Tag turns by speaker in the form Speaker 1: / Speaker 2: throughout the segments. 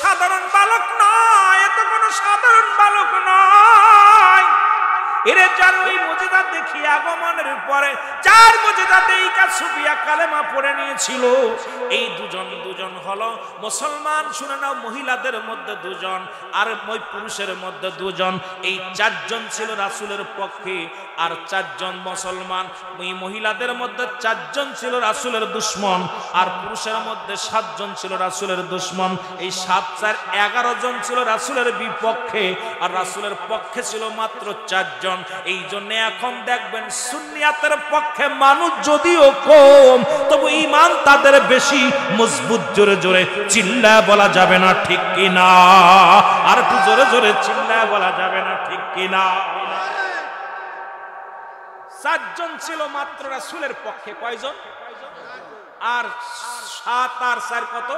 Speaker 1: সাধারণ বালক নয়, এ তো কোনো সাধারণ বালক নয়। এরে যার ওই মুজিজা দেখি আগমনের পরে যার মুজিজাতে এই সুফিয়া কালেমা পড়ে নিয়েছিল, এই দুজন হলো মুসলমান। শুনে নাও, মহিলাদের মধ্যে দুজন আর ওই পুরুষের মধ্যে দুজন। এই চারজন ছিল রাসূলের পক্ষে আর চারজন মুসলমান। এই মহিলাদের মধ্যে চারজন ছিল রাসূলের দুশমন আর পুরুষের মধ্যে 7 জন ছিল রাসূলের দুশমন। এই 7 4 11 জন ছিল রাসূলের বিপক্ষে আর রাসূলের পক্ষে ছিল মাত্র 4 জন। এই জন্য এখন দেখবেন সুন্নিয়াতের পক্ষে মানুষ যদিও কম, তবু ঈমান তাদের বেশি মজবুত। জোরে জোরে চিল্লায় বলা যাবে না ঠিক কিনা? আর একটু জোরে জোরে চিল্লায় বলা যাবে না ঠিক কিনা? 4 জন ছিল মাত্র রাসূলের পক্ষে। কয়জন? আর 7 আর 4 কত?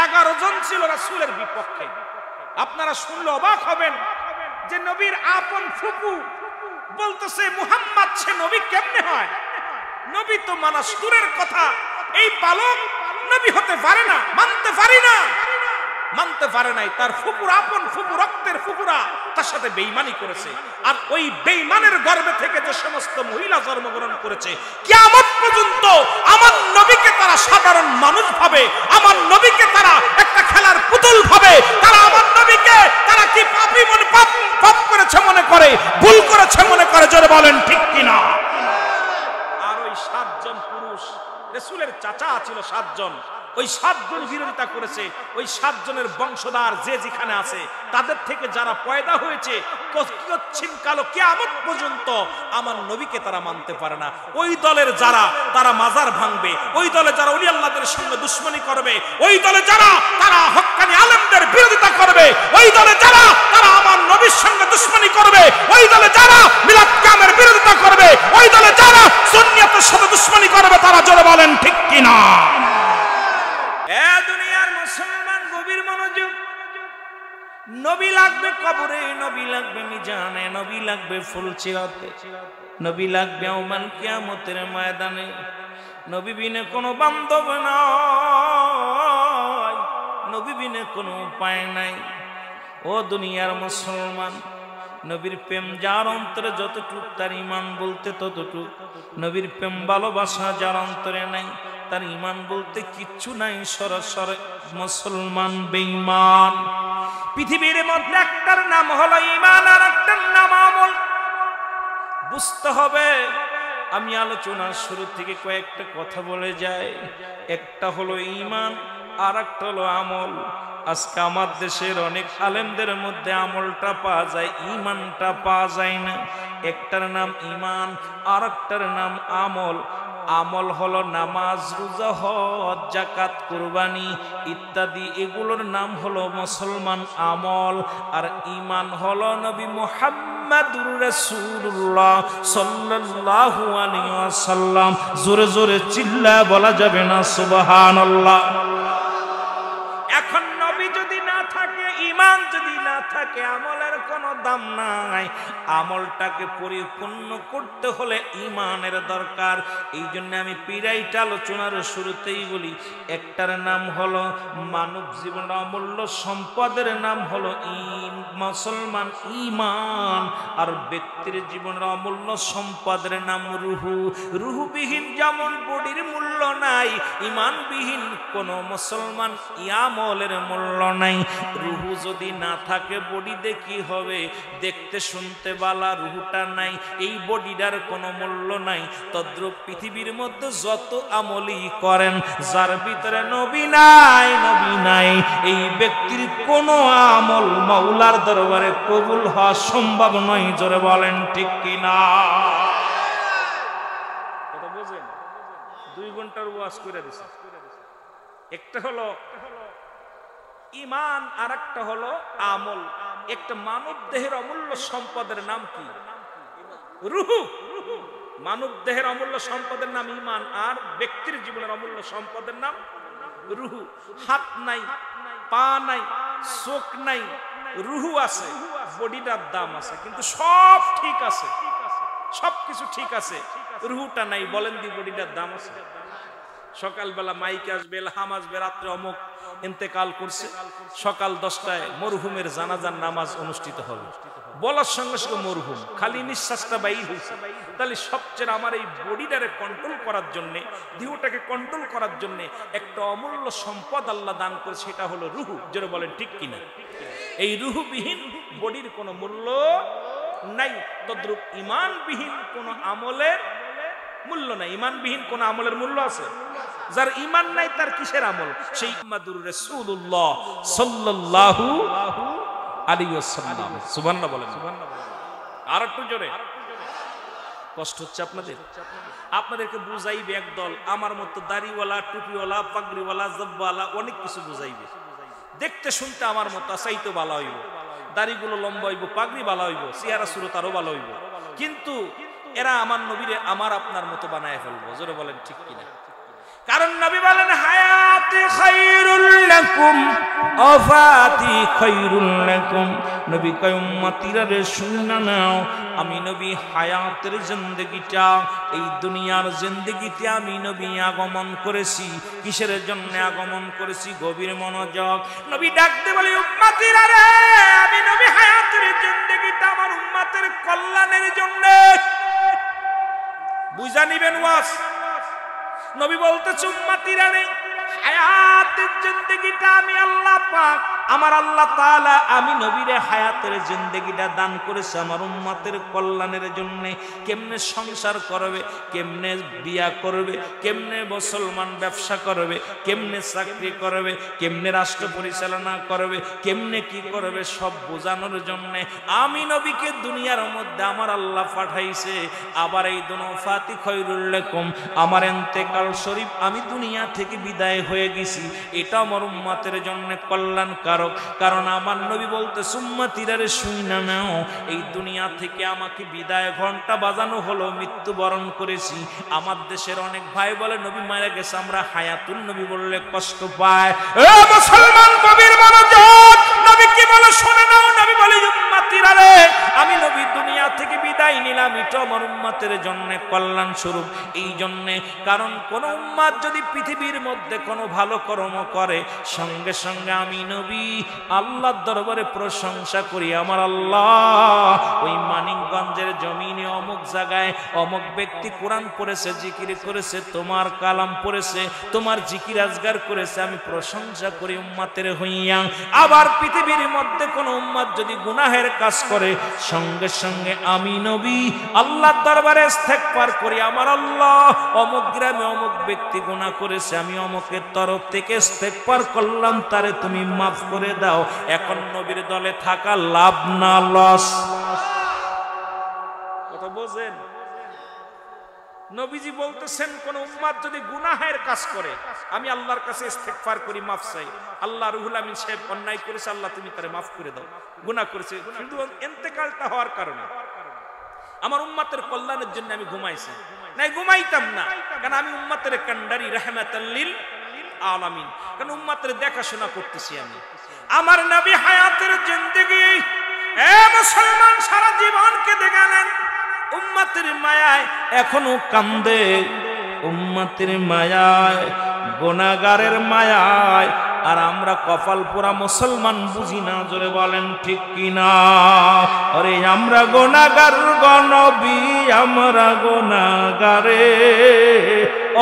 Speaker 1: 11 জন ছিল রাসূলের বিপক্ষে। আপনারা শুনলে অবাক হবেন যে নবীর আপন ফুফু বলতেছে মুহাম্মদ সে নবী কেমনে হয়? নবী তো মানা দূরের কথা, এই বালক নবী হতে পারে না, মানতে পারে নাই। তার ফুফুর আপন ফুফু, রক্তের ফুফুরা তার সাথে বেঈমানি করেছে। আর ওই বেঈমানের গর্ভে থেকে যে সমস্ত মহিলা জন্মগ্রহণ করেছে, কিয়ামত পর্যন্ত আমার নবীকে তারা সাধারণ মানুষ ভাবে, আমার নবীকে তারা একটা খেলার পুতুল ভাবে। তারা আমার নবীকে তারা কি পাপী মনে পাপ করেছে মনে করে, ভুল করেছে মনে করে। জোরে বলেন ঠিক কিনা? আর ওই 7 জন পুরুষ, রাসূলের চাচা ছিল 7 জন, ওই 7 জন বিরোধিতা করেছে। ওই 7 জনের বংশধর যে যেখানে আছে, তাদের থেকে যারা পয়দা হয়েছে, কচ্ছিম কালো কিয়ামত পর্যন্ত আমার নবীকে তারা মানতে পারে না। ওই দলের যারা, তারা মাজার ভাঙবে। ওই দলে যারা ওলি আল্লাহদের সঙ্গে দুশমনি করবে, ওই দলে যারা তারা হক্কানি আলেমদের বিরোধিতা করবে, ওই দলে যারা তারা আমার নবীর সঙ্গে দুশমনি করবে, ওই দলে যারা মিলাদ কামের বিরোধিতা করবে, ওই দলে যারা সুন্নিয়তের সাথে দুশমনি করবে, তারা জোরে বলেন ঠিক কিনা? দুনিয়ার মুসলমান গভীর মনোযোগ। নবী লাগবে কবরে, নবী লাগবে মিজানে, নবী লাগবে ফুলসিরাতে, নবী লাগবে ইয়াউমাল কিয়ামতের ময়দানে। নবী বিনে কোনো বান্ধব নাই, নবী বিনে কোনো উপায় নাই। ও দুনিয়ার মুসলমান, নবীর প্রেম যার অন্তরে যতটুক, তার ঈমান বলতে ততটুক। নবীর প্রেম ভালোবাসা যার অন্তরে নাই, তার ঈমান বলতে কিচ্ছু নাই। সরাসরি মুসলমান বেঈমান। পৃথিবীর মধ্যে একটার নাম হলো ঈমান আর একটার নাম আমল। বুঝতে হবে। আমি আলোচনার শুরু থেকে কয়েকটা কথা বলে যাই। একটা হলো ঈমান আর একটা হলো আমল। আজকে আমার দেশের অনেক আলেমদের মধ্যে আমলটা পাওয়া যায়, ঈমানটা পাওয়া যায় না। একটার নাম ঈমান আর একটার নাম আমল। আমল হলো নামাজ, রোজা, হজ, যাকাত, কুরবানি ইত্যাদি, এগুলোর নাম হলো মুসলমান আমল। আর ঈমান হলো নবী মুহাম্মদুর রাসূলুল্লাহ সাল্লাল্লাহু আলাইহি ওয়াসাল্লাম। জোরে জোরে চিল্লায় বলা যাবে না সুবহানাল্লাহ? এখন নবী যদি না থাকে, ঈমান যদি না থাকে, আমলের কোনো দাম নাই। আমলটাকে পরিপূর্ণ করতে হলে ঈমানের দরকার। এই জন্য আমি পিরাইট আলোচনার শুরুতেই বলি, একটার নাম হলো মানব জীবনের অমূল্য সম্পদের নাম হলো মুসলমান ঈমান, আর ব্যক্তির জীবনের অমূল্য সম্পদের নাম রুহু। রুহুবিহীন যেমন বডির মূল্য নাই, ঈমানবিহীন কোনো মুসলমান আমলের মূল্য নাই। রুহু যদি না থাকে, বডি দিয়ে কি হবে? দেখতে শুনতে বালা, রুহুটা নাই, এই বডিটার কোনো মূল্য নাই। তদ্রূপ পৃথিবীর মধ্যে যত আমলই করেন, যার ভিতরে নবী নাই, নবী নাই, এই ব্যক্তির কোনো আমল মাওলার দরবারে কবুল হওয়া সম্ভব নয়। জোরে বলেন ঠিক কিনা? কথা বুঝেন? 2 ঘন্টার ওয়াজ করে দিছে। একটা হলো ঈমান আর একটা হলো আমল। একটা মানব দেহের অমূল্য সম্পদের নাম কি? রূহ। মানব দেহের অমূল্য সম্পদের নাম ঈমান, আর ব্যক্তির জীবনের অমূল্য সম্পদের নাম রূহ। হাত নাই, পা নাই, চোখ নাই, রূহ আছে, বডিটার দাম আছে, কিন্তু সব ঠিক আছে, সবকিছু ঠিক আছে, রূহটা নাই। বলেন দি বডিটার দাম আছে? সকালবেলা মাইক আসবে, এলহাম আসবে, রাত্রে অমুক ইন্তেকাল করছে, সকাল 10টায় মরহুমের জানাজার নামাজ অনুষ্ঠিত হবে। বলার সঙ্গে সঙ্গে মরহুম, খালি নিঃশ্বাসটা বাইর হয়েছে। তাহলে সবচেয়ে আমার এই বডিটারে কন্ট্রোল করার জন্য, দেহটাকে কন্ট্রোল করার জন্য একটা অমূল্য সম্পদ আল্লাহ দান করে, সেটা হলো রুহু। যারা বলেন ঠিক কিনা? এই রুহুবিহীন বডির কোনো মূল্য নাই। তদ্রূপ ইমানবিহীন কোনো আমলের মূল্য নাই। ইমানবিহীন কোন আমলের মূল্য আছে? যার ইমান নাই তার কিসের আমল? সেই মুহাম্মাদুর রাসূলুল্লাহ সাল্লাল্লাহু আলাইহি ওয়াসাল্লাম। সুবহানাল্লাহ বলেন। আর একটু জোরে। কষ্ট হচ্ছে আপনাদের? আপনাদেরকে বুঝাইবে একদল, আমার মতো দাড়িওয়ালা, টুপিওয়ালা, পাগড়িওয়ালা, জব্বাওয়ালা, অনেক কিছু বুঝাইবে। দেখতে শুনতে আমার মতো চাইতে ভালো হইব, দাড়িগুলো লম্বা হইব, পাগড়ি ভালো হইব, চেহারা সুরত আরো ভালো হইব, কিন্তু এরা আমার নবীরে আমার আপনার মতো বানায় ফেলবো। জোরে বলেন ঠিক কিনা? কারণ নবী বলেন হায়াতি খায়রুল লাকুম আফাতি খায়রুল লাকুম। নবী কয় উম্মতিরা রে শুনে নাও, আমি নবী হায়াতের জিন্দেগিটা, এই দুনিয়ার জিন্দেগিতে আমি নবী আগমন করেছি। কিসের জন্য আগমন করেছি? গভীর মনোযোগ। নবী ডাকতে বলে উম্মতিরা রে, আমি নবী হায়াতের জিন্দেগিটা আমার উম্মতের কল্যাণের জন্য। বুঝা নিবেন ওয়াজ। নবী বলতেছে উম্মতিরা রে, হায়াতের জিন্দেগিটা আমি আল্লাহ পাক, আমার আল্লাহ তাআলা আমি নবীরে হায়াতের জিন্দেগিটা দান করেছে আমার উম্মতের কল্যাণের জন্য। কেমনে সংসার করবে, কেমনে বিয়া করবে, কেমনে মুসলমান ব্যবসা করবে, কেমনে চাকরি করবে, কেমনে রাষ্ট্র পরিচালনা করবে, কেমনে কি করবে, সব বোঝানোর জন্য আমি নবীকে দুনিয়ার মধ্যে আমার আল্লাহ পাঠাইছে। আবার এই দুনফাতি খায়রুল লাকুম, আমার ইন্তেকাল শরীফ, আমি দুনিয়া থেকে বিদায় হয়ে গেছি, এটা আমার উম্মতের জন্য কল্যাণকারক। কারণ আমার নবী বলতে উম্মতিরা রে শুইনা নাও, এই দুনিয়া থেকে আমাকে বিদায় ঘন্টা বাজানো হলো, মৃত্যুবরণ করেছি। আমার দেশের অনেক ভাই বলে নবী মারা গেছে, আমরা হায়াতুন নবী বললে কষ্ট পায়। এ মুসলমান কবির মনোযোগ, নবী কি বলে শুনে নাও। নবী বলে উম্মতিরা রে, আমি নবী দুনিয়া থেকে বিদায় নিলাম, এটা আমার উম্মতের জন্য কল্যাণ স্বরূপ। এই জন্য কারণ কোন উম্মত যদি পৃথিবীর মধ্যে কোনো ভালো কর্ম করে, সঙ্গে সঙ্গে আমি নবী আল্লাহর দরবারে প্রশংসা করি, আমার আল্লাহ ওই মানিকগঞ্জের জমিনে অমুক জায়গায় অমুক ব্যক্তি কোরআন পড়েছে, জিকির করেছে, তোমার কালাম পড়েছে, তোমার জিকির আজগার করেছে, আমি প্রশংসা করি উম্মতের হইয়া। আবার পৃথিবীর মধ্যে কোন উম্মত যদি গুনাহের কাজ করে, সঙ্গে সঙ্গে আমি নবী আল্লাহর দরবারে ইস্তেগফার করি, আমার আল্লাহ অমুক গ্রামে অমুক ব্যক্তি গুনাহ করেছে, আমি অমুকের তরফ থেকে ইস্তেগফার করলাম, তারে তুমি মাফ করে দাও। এখন নবীর দলে থাকা লাভ না লস? কথা বোঝেন? নবীজি বলতেছেন কোন উম্মত যদি গুনাহের কাজ করে, আমি আল্লাহর কাছে ইস্তেগফার করি, মাফ চাই। আল্লাহ রুহুল আমিন সাহেব অন্যায় করেছে, আল্লাহ তুমি তারে মাফ করে দাও। গুনাহ করেছে, শুধু ইন্তেকালটা হওয়ার কারণে আমার উম্মতের কল্যাণের জন্য আমি ঘুমাইছি, নাই ঘুমাইতাম না, কারণ আমি উম্মতের কান্ডারি রাহমাতাল লিল আলামিন, কারণ উম্মতের দেখাশোনা করতেছি আমি। আমার নবী হায়াতের জিন্দেগি, এ মুসলমান সারা জীবন কেঁদে গেলেন উম্মতের মায়ায়, এখনো কান্দে উম্মতের মায়ায়, গুনাহগারের মায়ায়। আর আমরা কপাল পোড়া মুসলমান বুঝি না, জোরে বলেন ঠিক কিনা? আরে আমরা গুনাহগার গো নবী, আমরা গুনাহগারে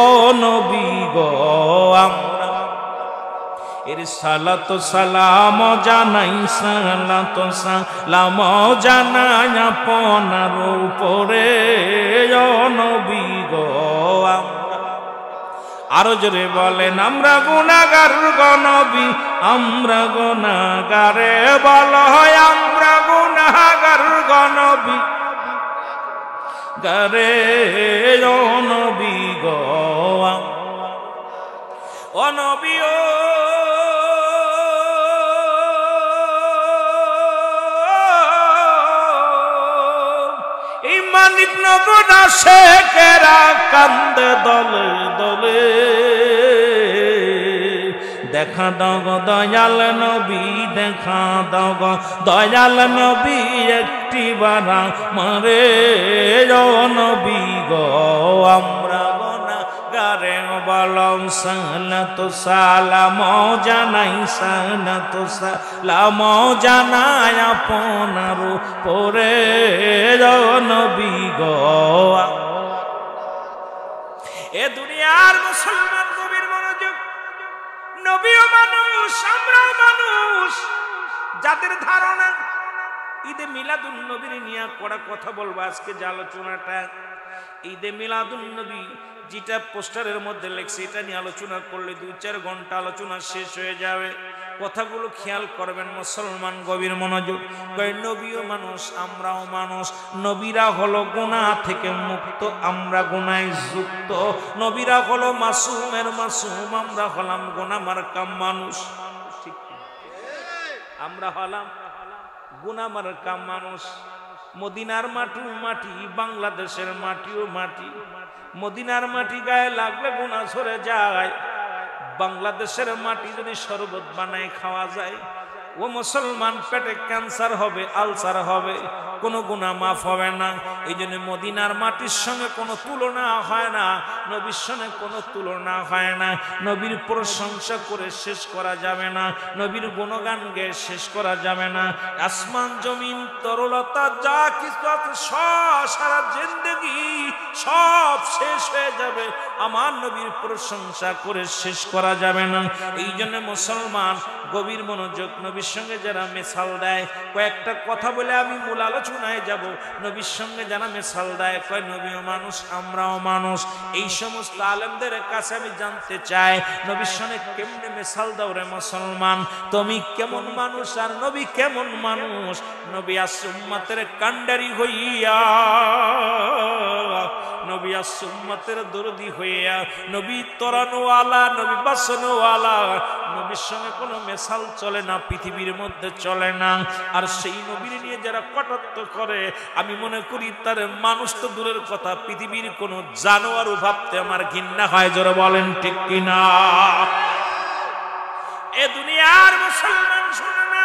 Speaker 1: ও নবী গো, আমরা এর সালাত সালাম জানাই, সালাত সালাম জানাই আপনার উপরে ও নবী গো। আরো জোরে বলেন আমরা গুনাহগার গো নবী, আমরা গুনাহগারে বলো, আমরা গুনাহগার গো নবী গারে ও নবী গো, ও নবী ও মানিক নগর আসে কেরা কান্দে দলে দলে, দেখা দাও গো দয়াল নবী, দেখা দাও গো দয়াল নবী, একটি বারা মারে ও নবী গো, আমরা গুনাহগার তারে বলম সালাত সালাম জানাই সালাত সালাম জানাই আপনার পরে নবী গো। এ দুনিয়ার মুসলমান নবীর মনোযোগ, নবীও মানুষ আমরাও মানুষ। যাদের ধারণা ঈদে মিলাদুন নবীর নিয়ে কড়া কথা বলবো, আজকে যে আলোচনাটা ঈদে মিলাদুন নবী যেটা পোস্টারের মধ্যে লেখছে এটা নিয়ে আলোচনা করলে 2-4 ঘন্টা আলোচনা শেষ হয়ে যাবে। কথাগুলো খেয়াল করবেন মুসলমান, গভীর মনোযোগ। নবীও মানুষ আমরাও মানুষ। নবীরা হলো গুনাহ থেকে মুক্ত, আমরা গুনায় যুক্ত। নবীরা হলো মাসুমের মাসুম, আমরা হলাম গুনাহ মার্কা মানুষ। ঠিক, আমরা হলাম গুনাহ মার্কা মানুষ। মদিনার মাটিও মাটি, বাংলাদেশের মাটিও মাটি। মদিনার মাটি গায়ে লাগলে গুনাহ সরে যায়। বাংলাদেশের মাটি যদি শরবত বানায় খাওয়া যায়, ও মুসলমান পেটে ক্যান্সার হবে, আলসার হবে, কোনো গুনাহ মাফ হবে না। এই জন্য মদিনার মাটির সঙ্গে কোনো তুলনা হয় না, নবীর সঙ্গে কোনো তুলনা হয় না। নবীর প্রশংসা করে শেষ করা যাবে না, নবীর গুণগান গেয়ে শেষ করা যাবে না। আসমান জমিন তরলতা যা কিছু আছে সব, সারা জিন্দেগি সব শেষ হয়ে যাবে, আমার নবীর প্রশংসা করে শেষ করা যাবে না। এই জন্য মুসলমান গভীর মনোযোগ, নবীর সঙ্গে যারা মেশাল দেয়, কয়েকটা কথা বলে আমি মূল আলোচনায় যাব। নবীর সঙ্গে যারা মেশাল দেয়, কয় নবীও মানুষ আমরাও মানুষ। এই সমস্ত আলেমদের কাছে আমি জানতে চাই, নবীর সঙ্গে কেমনে মেশাল দাও রে মুসলমান, তুমি কেমন মানুষ আর নবী কেমন মানুষ? নবী আসছে উম্মতের কান্ডারি হইয়া, নবী আসছে উম্মতের দরদি হইয়া, নবী তরানোওয়ালা, নবী বাসনোওয়ালা। নবীর সঙ্গে কোনো মেশাল চলে না, পৃথিবীর মধ্যে চলে না। আর সেই নবীর নিয়ে যারা কটাক্ষ করে, আমি মনে করি তার মানুষ তো দূরের কথা, পৃথিবীর কোনো জানোয়ারও ভাবতে আমার ঘৃণা হয়। জোরে বলেন ঠিক কিনা? এ দুনিয়ার মুসলমান শুনে না,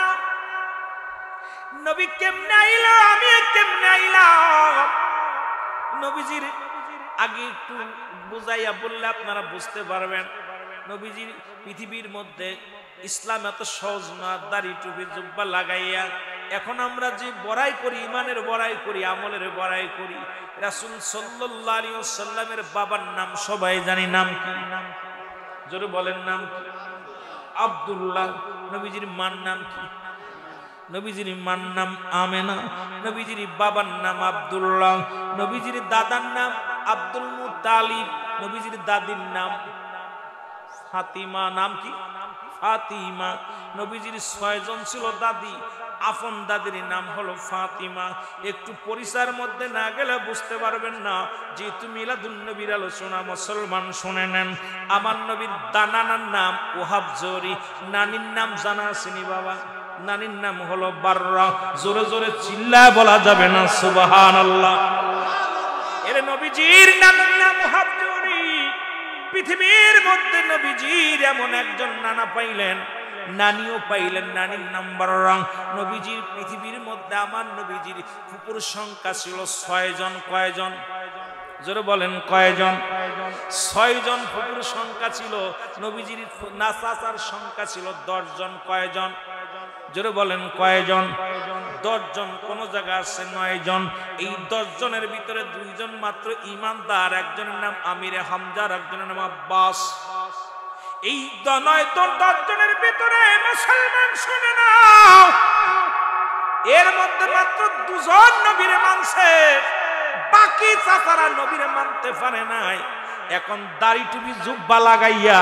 Speaker 1: নবী কেমনে আইলো, আমি কেমনে আইলাম। নবীজির আগে একটু বুঝাইয়া বললে আপনারা বুঝতে পারবেন। নবীজির পৃথিবীর মধ্যে ইসলাম এত সহজ না, দাড়ি টুপি জুব্বা লাগাইয়া। এখন আমরা যে বড়াই করি, ইমানের বড়াই করি, আমলের বড়াই করি। রাসূল সাল্লাল্লাহু আলাইহি ওয়াসাল্লামের বাবার নাম সবাই জানি, নাম কি? জোরে বলেন নাম কি? আব্দুল্লাহ। নবীজির মার নাম কি? নবীজির মার নাম আমেনা। নবীজির বাবার নাম আব্দুল্লাহ। নবীজির দাদার নাম আব্দুল মুত্তালিব। নবীজির দাদির নাম ফাতিমা। নাম কি? ফাতিমা। নবীজির 6 জন ছিল দাদি, আপন দাদির নাম হলো ফাতিমা। একটু পরিচয়ের মধ্যে না গেলে বুঝতে পারবেন না। যেহেতু মিলাদুন নবীর আলোচনা, মুসলমান শুনে নেন। আমার নবীর নানার নাম ওহাব জরি, নানির নাম জানা আসেনি বাবা? নানির নাম হলো বাররা। জোরে জোরে চিল্লায় বলা যাবে না সুবহানাল্লাহ। এর নবীজির নানার নাম ওহাব জরি। পৃথিবীর মধ্যে নবীজির এমন একজন নানা পাইলেন, নানিও পাইলেন, নানির নাম বাররা। নবীজির পৃথিবীর মধ্যে আমার নবীজির ফুপুর সংখ্যা ছিল 6 জন। কয়জন? জোরে বলেন কয়জন? 6 জন ফুপুর সংখ্যা ছিল। নবীজির নাসাসার সংখ্যা ছিল 10 জন। কয়জন? জোরে বলেন কয়জন? 10 জন। কোন জায়গা আছে 9 জন। এই 10 জনের ভিতরে 2 জন মাত্র ইমানদার, একজনের নাম আমিরে হামজা, একজনের নাম আব্বাস। এই 10 জনের ভিতরে মুসলমান শুনে নাও, এর মধ্যে মাত্র 2 জন নবীরে মানছে, বাকি চাচারা নবীরে মানতে পারে নাই। এখন দাড়ি টুপি জুব্বা লাগাইয়া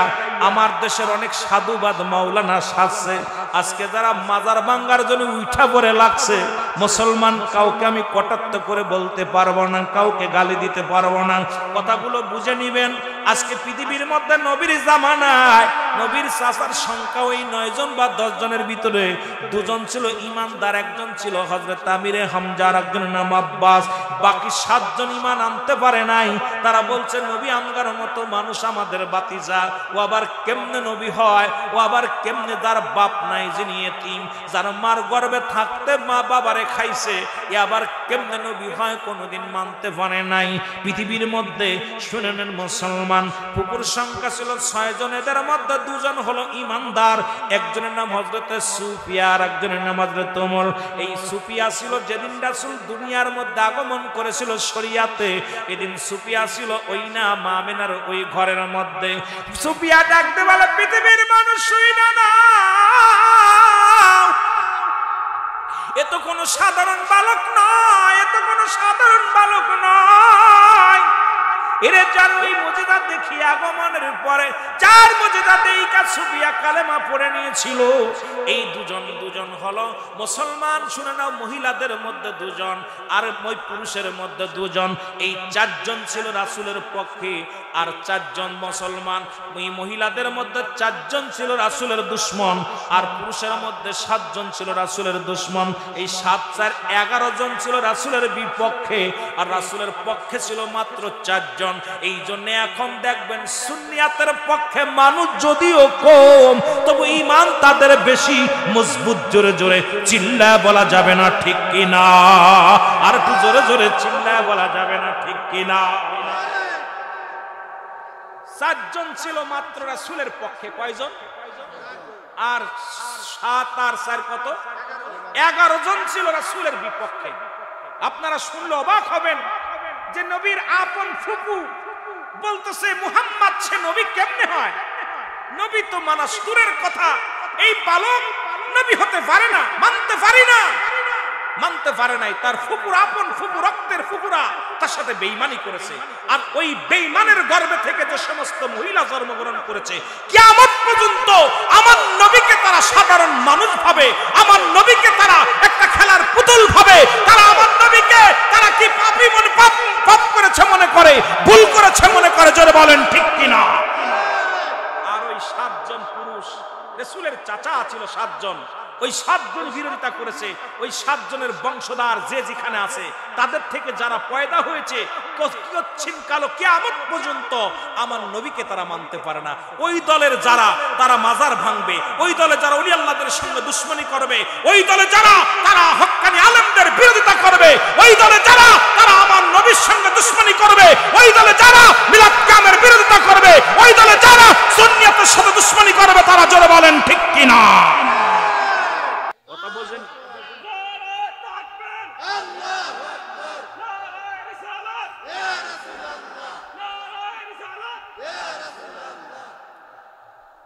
Speaker 1: আমার দেশের অনেক সাধুবাদ মাওলানা সাজছে। আজকে যারা মাজার ভাঙ্গার জন্য উঠা পড়ে লাগছে, মুসলমান কাউকে আমি কটাক্ষ করে বলতে পারবো না, কাউকে গালি দিতে পারবো না। কথাগুলো বুঝে নিবেন। আজকে পৃথিবীর মধ্যে নবীর জামানায় নবীর চাচার সংখ্যা ওই 9 জন বা 10 জনের ভিতরে 2 জন ছিল ইমানদার, একজন ছিল হযরত আমিরে হামজা, একজনের নাম আব্বাস। বাকি 7 জন ঈমান আনতে পারে নাই। তারা বলছে নবী আমগার মতো মানুষ আমাদের বাতিজা। ও আবার কেমনে নবী হয়, ও আবার কেমনে যার বাপ নাই, যিনি এতিম, যার মার গর্ভে থাকতে মা বাবারে খাইছে, এ আবার কেমনে নবী হয় কোনোদিন মানতে পারে নাই। পৃথিবীর মধ্যে শুনেন মুসলমান, ফুকুর সংখ্যা ছিল 6 জন, এদের মধ্যে 2 জন হলো ইমানদার, একজনের নাম হযরতে সুফিয়া আর একজনের নাম হযরত ওমর। এই সুফিয়া ছিল যেদিন রাসূল দুনিয়ার মধ্যে আগমন করেছিল শরিয়াতে, এদিন সুফিয়া ছিল ওই না মা আমিনার ওই ঘরের মধ্যে। সুফিয়া ডাকতে বলে, পৃথিবীর মানুষ শুইনা না, এ তো কোনো সাধারণ বালক নয়, এ তো কোনো সাধারণ বালক নয়। এরে যার ওই মুজিজা দেখি আগমনের পরে 4 মুজিজা দেইকা সুফিয়া কালেমা পড়ে নিয়েছিল। এই দুজন হলো মুসলমান, শুনে নাও, মহিলাদের মধ্যে 2 জন আর ওই পুরুষের মধ্যে 2 জন। এই 4 জন ছিল রাসূলের পক্ষে আর 4 জন মুসলমান। এই মহিলাদের মধ্যে 4 জন ছিল রাসূলের দুশমন আর পুরুষের মধ্যে 7 জন ছিল রাসূলের দুশমন। এই 7 4 11 জন ছিল রাসূলের বিপক্ষে আর রাসূলের পক্ষে ছিল মাত্র 4 জন। এই জন্য এখন দেখবেন সুন্নিয়াতের পক্ষে মানুষ যদিও কম, তবু ঈমান তাদের বেশি মজবুত। জোরে জোরে চিল্লায় বলা যাবে না ঠিক কিনা? আর একটু জোরে জোরে চিল্লায় বলা যাবে না ঠিক কিনা? 4 জন ছিল মাত্র রাসূলের পক্ষে। কয়জন? আর 7 আর 4 কত? 11 জন ছিল রাসূলের বিপক্ষে। আপনারা শুনলে অবাক হবেন যে নবীর আপন ফুফু বলতেছে মুহাম্মদ সে নবী কেমনে হয়? নবী তো মানা দূরের কথা, এই বালক নবী হতে পারে না, মানতে পারি না, মানতে পারে নাই। তার ফুপুর আপন ফুপু, রক্তের ফুপুরা তার সাথে বেঈমানি করেছে। আর ওই বেঈমানের গর্ভে থেকে যে সমস্ত মহিলা জন্মগ্রহণ করেছে, কিয়ামত পর্যন্ত আমার নবীকে তারা সাধারণ মানুষ ভাবে, আমার নবীকে তারা একটা খেলার পুতুল ভাবে। তারা আমার নবীকে তারা কি পাপী মনে পাপ করেছে মনে করে, ভুল করেছে মনে করে। জোরে বলেন ঠিক কিনা? আর ওই 7 জন পুরুষ, রাসূলের চাচা ছিল 7 জন, ওই 7 জন বিরোধিতা করেছে। ওই 7 জনের বংশধর যে যেখানে আছে, তাদের থেকে যারা পয়দা হয়েছে, কচ্ছিন কালো কিয়ামত পর্যন্ত আমার নবীকে তারা মানতে পারে না। ওই দলের যারা, তারা মাজার ভাঙবে, ওই দলে যারা ওলি আল্লাহদের সঙ্গে দুশমনি করবে, ওই দলে যারা তারা হক্কানি আলেমদের বিরোধিতা করবে, ওই দলে যারা তারা আমার নবীর সঙ্গে দুশমনি করবে, ওই দলে যারা মিলাদ কিয়ামের বিরোধিতা করবে, ওই দলে যারা সুন্নিয়তের সাথে দুশমনি করবে, তারা জোরে বলেন ঠিক কিনা?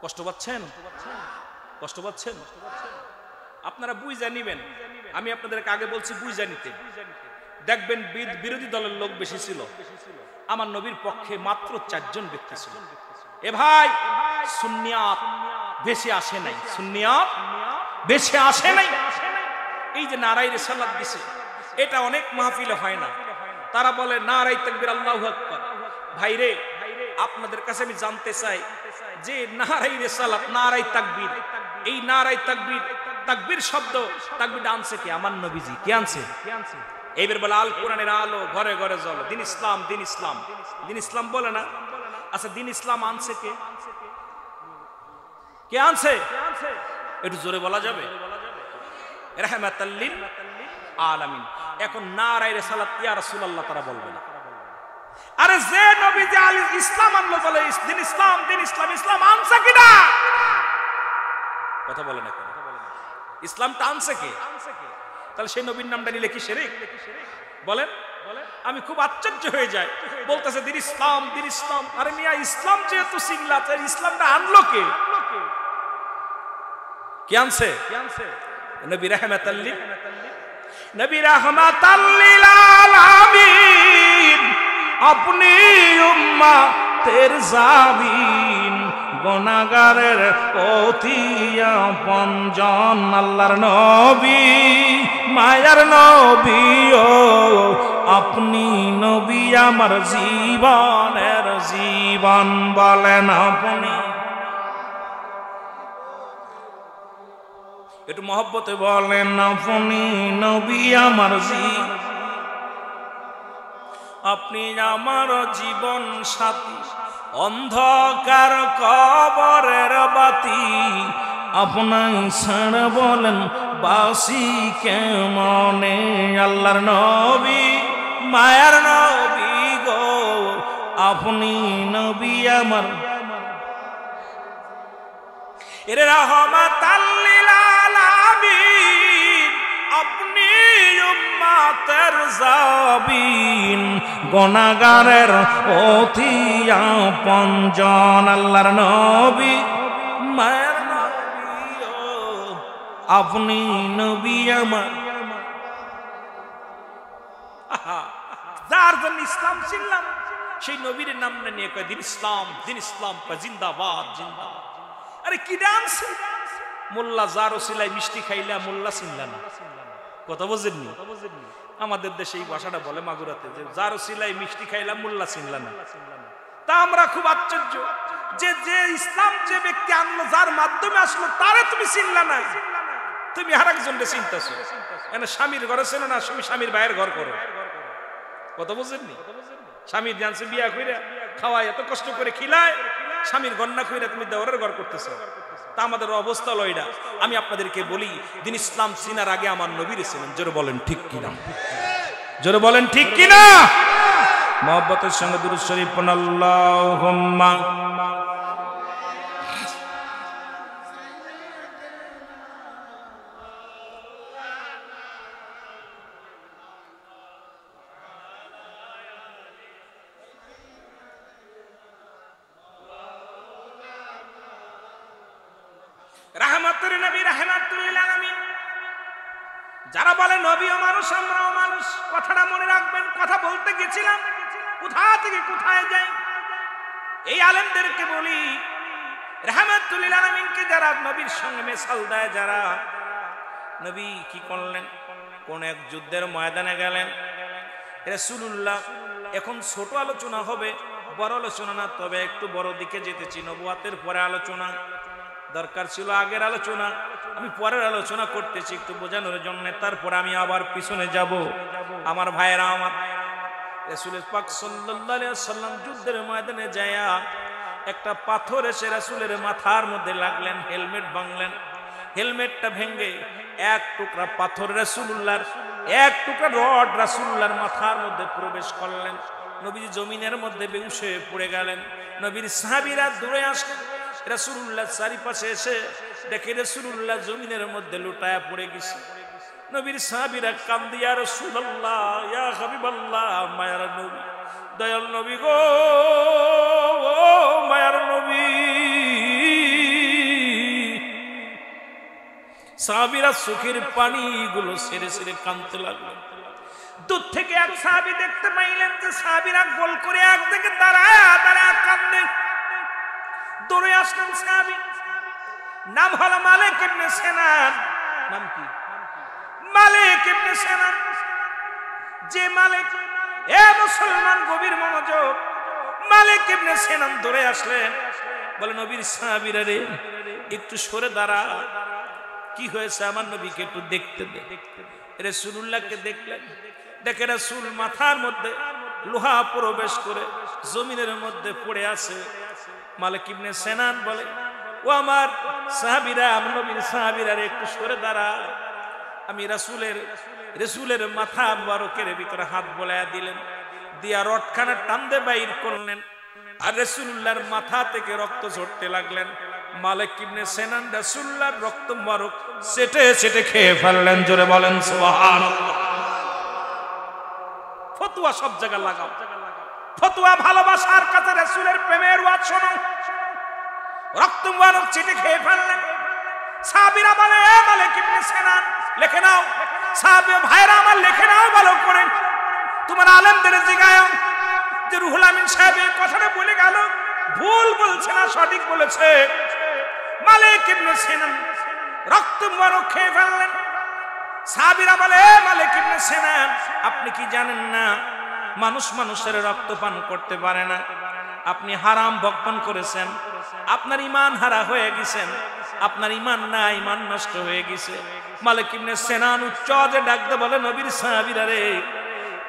Speaker 1: কষ্ট পাচ্ছেন? কষ্ট পাচ্ছেন? আপনারা বুঝা নিবেন। আমি আপনাদেরকে আগে বলছি বুঝা নিতে। দেখবেন বিরোধী দলের লোক বেশি ছিল, আমার নবীর পক্ষে মাত্র 4 জন ব্যক্তি ছিল। এ ভাই, সুন্নিয়াত বেশি আসে নাই, সুন্নিয়াত বেশি আসে নাই। এই যে নারায়ে রিসালাত দিছে, এটা অনেক মাহফিলে হয় না। তারা বলে নারায়ে তাকবীর, আল্লাহু আকবার। ভাইরে, আপনাদের কাছে আমি জানতে চাই যে নারায়ে রিসালাত, নারায়ে তাকবীর, এই নারায়ে তাকবীর, তাকবীর শব্দ, তাকবীর আনছে কে? আমার নবীজি। কে আনছে? এইবার বলে আল কোরআনের আলো ঘরে ঘরে জ্বলো, দিন ইসলাম, দিন ইসলাম, দিন ইসলাম বলে না? আচ্ছা, দিন ইসলাম আনছে কে? কে আনছে? একটু জোরে বলা যাবে? রাহমাতাল লিল আলামিন। এখন নারায়ে রিসালাত ইয়া রাসূলুল্লাহ তারা বলবে না। আরে যে নবী যে আল ইসলাম আনলো, বলে দিন ইসলাম, দিন ইসলাম, ইসলাম আনছে কিনা? কথা বলে না কেন? ইসলামটা আনছে কে? তাহলে সেই নবীর নামটা নিলে কি শিরক? বলেন। আমি খুব আশ্চর্য হয়ে যাই, বলতেছে দিন ইসলাম, দিন ইসলাম। আরে মিয়া, ইসলাম যেহেতু সিংলা, তাই ইসলামটা আনলো কে? কে আনছে? নবী রাহমাতাল লিল, নবী রাহমাতাল লিল আলামিন, আপনি উম্মতের জামিন, গুনাহগারের অতি আপনজন, আল্লাহর নবী, মায়ার নবী, ও আপনি নবী আমার জীবনের জীবন। বলেন আপনি। একটু মহব্বতে বলেন, আপনি নবী আমার জীবন, আপনি আমার জীবন সাথী, অন্ধকার কবরের বাতি আপনার ছাড়া বলেন বাসি কেমনে। আল্লাহর নবী মায়ার নবী গো আপনি নবী আমার এর রহমাতাল লিল আলামিন আপনি উম্মতের জাবিন গুনাহগারের অতি আপনজন। আল্লাহর নবী মায়ার নবী আপনি নবী আমার। যার জন্য ইসলাম ছিলাম সেই নবীর নাম নিয়ে কয় দিন ইসলাম জিন্দাবাদ জিন্দাবাদ। আরে কি ডান্স মোল্লা যার ওসিলায় মিষ্টি খাইলা মোল্লা চিনলা না, কথা বুঝেননি? আমাদের দেশে এই ভাষাটা বলে মাগুরাতে যে যার ওসিলায় মিষ্টি খাইলা মোল্লা চিনলা না। তা আমরা খুব আশ্চর্য যে যে ইসলাম যে ব্যক্তি আনলো যার মাধ্যমে আসলো তারে তুমি চিনলা না, তুমি আর একজনকে চিনতেছো। মানে স্বামীর ঘরে ছিল না, তুমি স্বামীর ভাইয়ের ঘর করো, কথা বুঝেননি? স্বামীর জানছে বিয়া কইরা খাওয়ায় এত কষ্ট করে খিলায়, স্বামীর গন্না কইরা তুমি দেওয়ারের ঘর করতেছো। তা আমাদের অবস্থা লয়টা। আমি আপনাদেরকে বলি দিন ইসলাম চিনার আগে আমার নবীর ছিলেন। জোরে বলেন ঠিক কিনা, জোরে বলেন ঠিক কিনা। মহব্বতের সঙ্গে দুরূদ শরীফ পড়ুন আল্লাহুম্মা রাহমাতুল নবী রাহমাতুল লিল আলামিন। যারা বলে নবীও মানুষ আমরাও মানুষ, কথাটা মনে রাখবেন। কথা বলতে গেছিলাম, কোথা থেকে কোথায় যাই। এই আলেমদেরকে বলি রাহমাতুল লিল আলামিনকে যারা নবীর সঙ্গে মেশাল দেয়, যারা নবী কি করলেন, কোন এক যুদ্ধের ময়দানে গেলেন রাসূলুল্লাহ। এখন ছোট আলোচনা হবে, বড় আলোচনা না, তবে একটু বড় দিকে যেতেছি। নবুয়াতের পরে আলোচনা দরকার ছিল, আগের আলোচনা আমি পরের আলোচনা করতেছি একটু বোঝানোর জন্য। তারপর আমি আবার পিছনে যাব। আমার ভাইয়েরা, আমার রাসূল পাক সাল্লাল্লাহু আলাইহি ওয়াসাল্লাম যুদ্ধের ময়দানে যায়া একটা পাথর এসে রাসূলের মাথার মধ্যে লাগলেন, হেলমেট ভাঙলেন। হেলমেটটা ভেঙে এক টুকরা পাথর রাসূলুল্লাহর, এক টুকরা রড রাসূলুল্লাহর মাথার মধ্যে প্রবেশ করলেন। নবীজি জমিনের মধ্যে বেহুশ হয়ে পড়ে গেলেন। নবীর সাহাবীরা দূরে আসলেন। রাসূলুল্লাহ চারিপাশে এসে দেখে রাসূলুল্লাহ জমিনের মধ্যে লুটায়া পড়ে গেছে। নবীর সাহাবীরা কান্দি, ইয়া রাসূলুল্লাহ, ইয়া হাবিবাল্লাহ, মায়ার নবী, দয়াল নবী গো, ও মায়ার নবী। সাহাবীরা চোখের পানিগুলো ছেড়ে ছেড়ে কাঁদতে লাগলেন। দূর থেকে এক সাহাবী দেখতে পাইলেন যে সাহাবীরা গোল করে একদিকে দাঁড়ায় দাঁড়ায় কান্দে। দৌড়ে আসলেন সাহাবী, নাম হলো মালিক ইবনে সিনান। নাম কি? মালিক ইবনে সিনান। যে মালিক, এ মুসলমান গভীর মনোযোগ, মালিক ইবনে সিনান দৌড়ে আসলেন, বলে নবীর সাহাবীরা রে একটু সরে দাঁড়া, কি হয়েছে আমার নবীকে একটু দেখতে দে। রাসূলুল্লাহকে দেখলেন, দেখে রাসূল মাথার মধ্যে লোহা প্রবেশ করে জমিনের মধ্যে পড়ে আছে। মালিক ইবনে সিনান বলে, ও আমার সাহাবীরা, আমার নবীর সাহাবীরা একটু সরে দাঁড়া। আমি রাসূলের মাথা মুবারকের ভিতরে হাত বোলায়া দিলেন, দিয়া রডখানা টান দিয়ে বাইর করলেন, আর রাসূলুল্লাহর মাথা থেকে রক্ত ঝরতে লাগলেন। মালিক ইবনে সিনান রাসূলুল্লাহর রক্ত মুবারক সেটে সেটে খেয়ে ফেললেন। জোরে বলেন সুবহানাল্লাহ। ফতোয়া সব জায়গা লাগাও, ফতোয়া ভালোবাসার কাছে রাসূলের প্রেমের ওয়াজ শোনো। রক্ত মুবারক চেটে খেয়ে ফেললেন। সাহাবীরা বলে, এ মালিক ইবনে সিনান লিখে নাও। সাহাবী ভাইরা আমার লিখে নাও ভালো করে। তোমার আলেমদের জিগায়ও যে রুহুল আমিন সাহেব এই কথাটা বলে গেল, ভুল বলছে না সঠিক বলেছে। মালিক ইবনে সিনান রক্ত মুবারক খেয়ে ফেললেন। সাহাবীরা বলে, এ মালিক ইবনে সিনান আপনি কি জানেন না মানুষ মানুষের রক্ত পান করতে পারে না? আপনি হারাম ভক্ষণ করেছেন, আপনার ঈমান হারা হয়ে গেছেন, আপনার ঈমান না, ঈমান নষ্ট হয়ে গেছে। মালিক ইবনে সিনান উচ্চ আওয়াজে ডাকতে বলে, নবীর সাহাবীরা রে,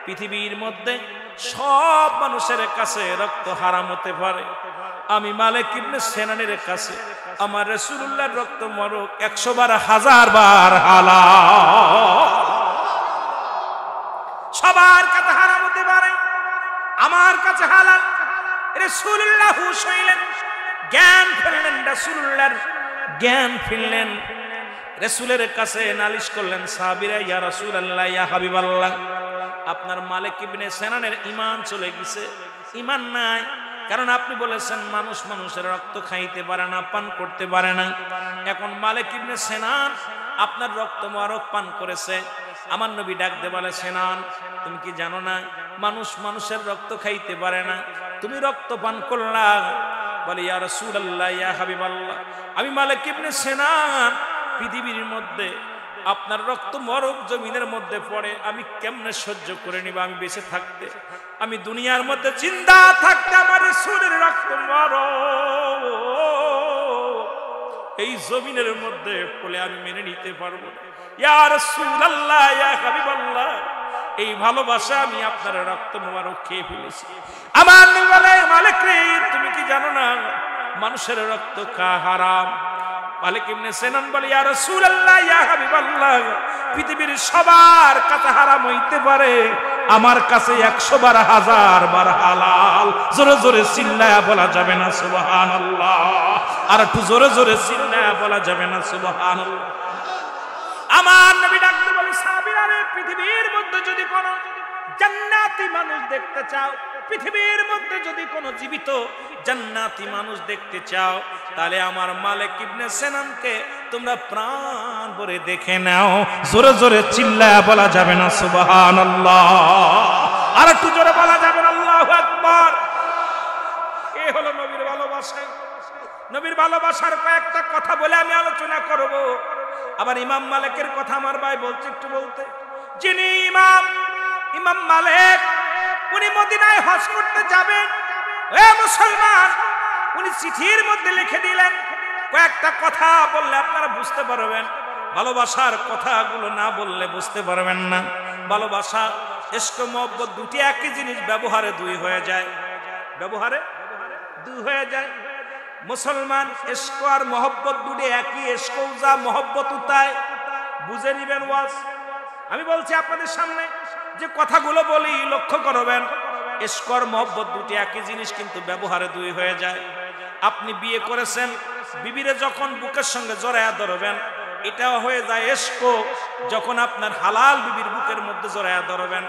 Speaker 1: পৃথিবীর মধ্যে সব মানুষের কাছে রক্ত হারাম হতে পারে, আমি মালিক ইবনে সিনানের কাছে আমার রাসূলুল্লাহর রক্ত মোবারক 100 বার 1000 বার হালাল। সবার কাছে হারাম হতে পারে, আমার কাছে হালাল। রাসূলুল্লাহ হুঁশ হইলেন, জ্ঞান ফিরলেন, রাসূলুল্লাহর জ্ঞান ফিরলেন। রাসূলের কাছে নালিশ করলেন সাহাবীরা, ইয়া রাসূলুল্লাহ, ইয়া হাবিবাল্লাহ, আপনার মালিক ইবনে সিনানের ঈমান চলে গেছে, ঈমান নাই। কারণ আপনি বলেছেন মানুষ মানুষের রক্ত খাইতে পারে না, পান করতে পারে না। এখন মালিক ইবনে সিনান আপনার রক্ত মোবারক পান করেছে। আমার নবী ডাক দিয়ে বলে, সিনান তুমি কি জানো না মানুষ মানুষের রক্ত খাইতে পারে না, তুমি রক্ত পান করলা? বলে, ইয়া রাসূলুল্লাহ, ইয়া হাবিবাল্লাহ, আমি মালিক ইবনে সিনান পৃথিবীর মধ্যে আপনার রক্ত মোবারক জমিনের মধ্যে পড়ে আমি কেমনে সহ্য করে নিব? আমি বেঁচে থাকতে, আমি দুনিয়ার মধ্যে জিন্দা থাকতে আমার রাসূলের রক্ত মোবারক এই জমিনের মধ্যে পড়লে আমি মেনে নিতে পারবো না। ইয়া রাসূলুল্লাহ, ইয়া হাবিবাল্লাহ, এই ভালোবাসা আমি আপনার রক্ত মোবারক খেয়ে ফেলেছি। আমার নবী বলে, মালিক রে, তুমি কি জানো না মানুষের রক্ত খাওয়া হারাম? মালিক ইবনে সিনান বলে, ইয়া রাসূলুল্লাহ, ইয়া হাবিবাল্লাহ, পৃথিবীর সবার কাছে হারাম হইতে পারে, আমার কাছে 100 বার 1000 বার হালাল। জোরে জোরে চিল্লায়া বলা যাবে না সুবহানাল্লাহ? আর একটু জোরে জোরে চিল্লায়া বলা যাবে না সুবহানাল্লাহ? আমার নবী ডাকতে বলে, সাহাবীরা রে, পৃথিবীর মধ্যে যদি কোনো জান্নাতি মানুষ দেখতে চাও, পৃথিবীর মধ্যে যদি কোনো জীবিত জান্নাতি মানুষ দেখতে চাও, তাহলে আমার মালিক ইবনে সিনানকে তোমরা প্রাণ ভরে দেখে নাও। জোরে জোরে চিল্লায়া বলা যাবে না সুবহানাল্লাহ? আর একটু জোরে বলা যাবে না আল্লাহু আকবার? এই হলো নবীর ভালোবাসা। নবীর ভালোবাসার কয়েকটা কথা বলে আমি আলোচনা করব। আবার ইমাম মালিকের কথা আমার ভাই বলছে একটু বলতে। যিনি ইমাম মালিক, উনি মদিনায় হজ করতে যাবেন। এ মুসলমান, উনি চিঠির মধ্যে লিখে দিলেন কয়েকটা কথা বললে আপনারা বুঝতে পারবেন। ভালোবাসার কথাগুলো না বললে বুঝতে পারবেন না। ভালোবাসা, ইশক, মহব্বত দুটি একই জিনিস, ব্যবহারে দুই হয়ে যায়, ব্যবহারে দুই হয়ে যায়। মুসলমান, ইশক আর মহব্বত দুটি একই। ইশক যা, মহব্বত তাই, বুঝে নিবেন ওয়াজ। আমি বলছি আপনাদের সামনে যে কথাগুলো বলি লক্ষ্য করবেন। ইশক আর মহব্বত দুটি একই জিনিস, কিন্তু ব্যবহারে দুই হয়ে যায়। আপনি বিয়ে করেছেন, বিবিরে যখন বুকের সঙ্গে জড়ায়া ধরবেন, এটা হয়ে যায় ইশক। যখন আপনার হালাল বিবির বুকের মধ্যে জড়ায়া ধরবেন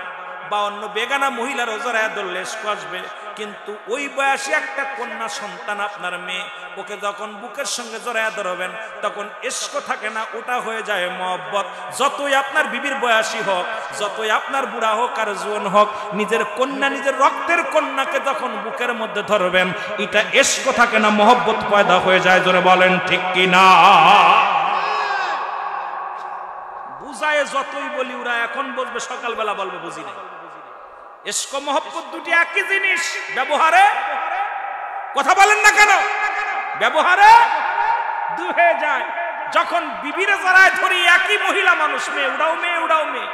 Speaker 1: বা অন্য বেগানা মহিলারও জড়ায়া ধরলে ইশক আসবে। কিন্তু ওই বয়সী একটা কন্যা সন্তান আপনার মেয়ে, ওকে যখন বুকের সঙ্গে জড়ায়া ধরবেন তখন ইশক থাকে না, ওটা হয়ে যায় মহব্বত। যতই আপনার বিবির বয়সী হোক, যতই আপনার বুড়া হোক আর জোয়ান হোক, নিজের কন্যা, নিজের রক্তের কন্যাকে যখন বুকের মধ্যে ধরবেন, এটা ইশক থাকে না, মহব্বত পয়দা হয়ে যায়। জোরে বলেন ঠিক কি না? বুঝায় যতই বলি, ওরা এখন বলবে, সকালবেলা বলবে বুঝি না। ইশক মহব্বত দুটি একই জিনিস, ব্যবহারে, কথা বলেন না কেন, ব্যবহারে দুই হয়ে যায়। যখন বিবিরে জড়ায় ধরি, একই মহিলা মানুষ, মেয়ে, ওটাও মেয়ে, ওটাও মেয়ে,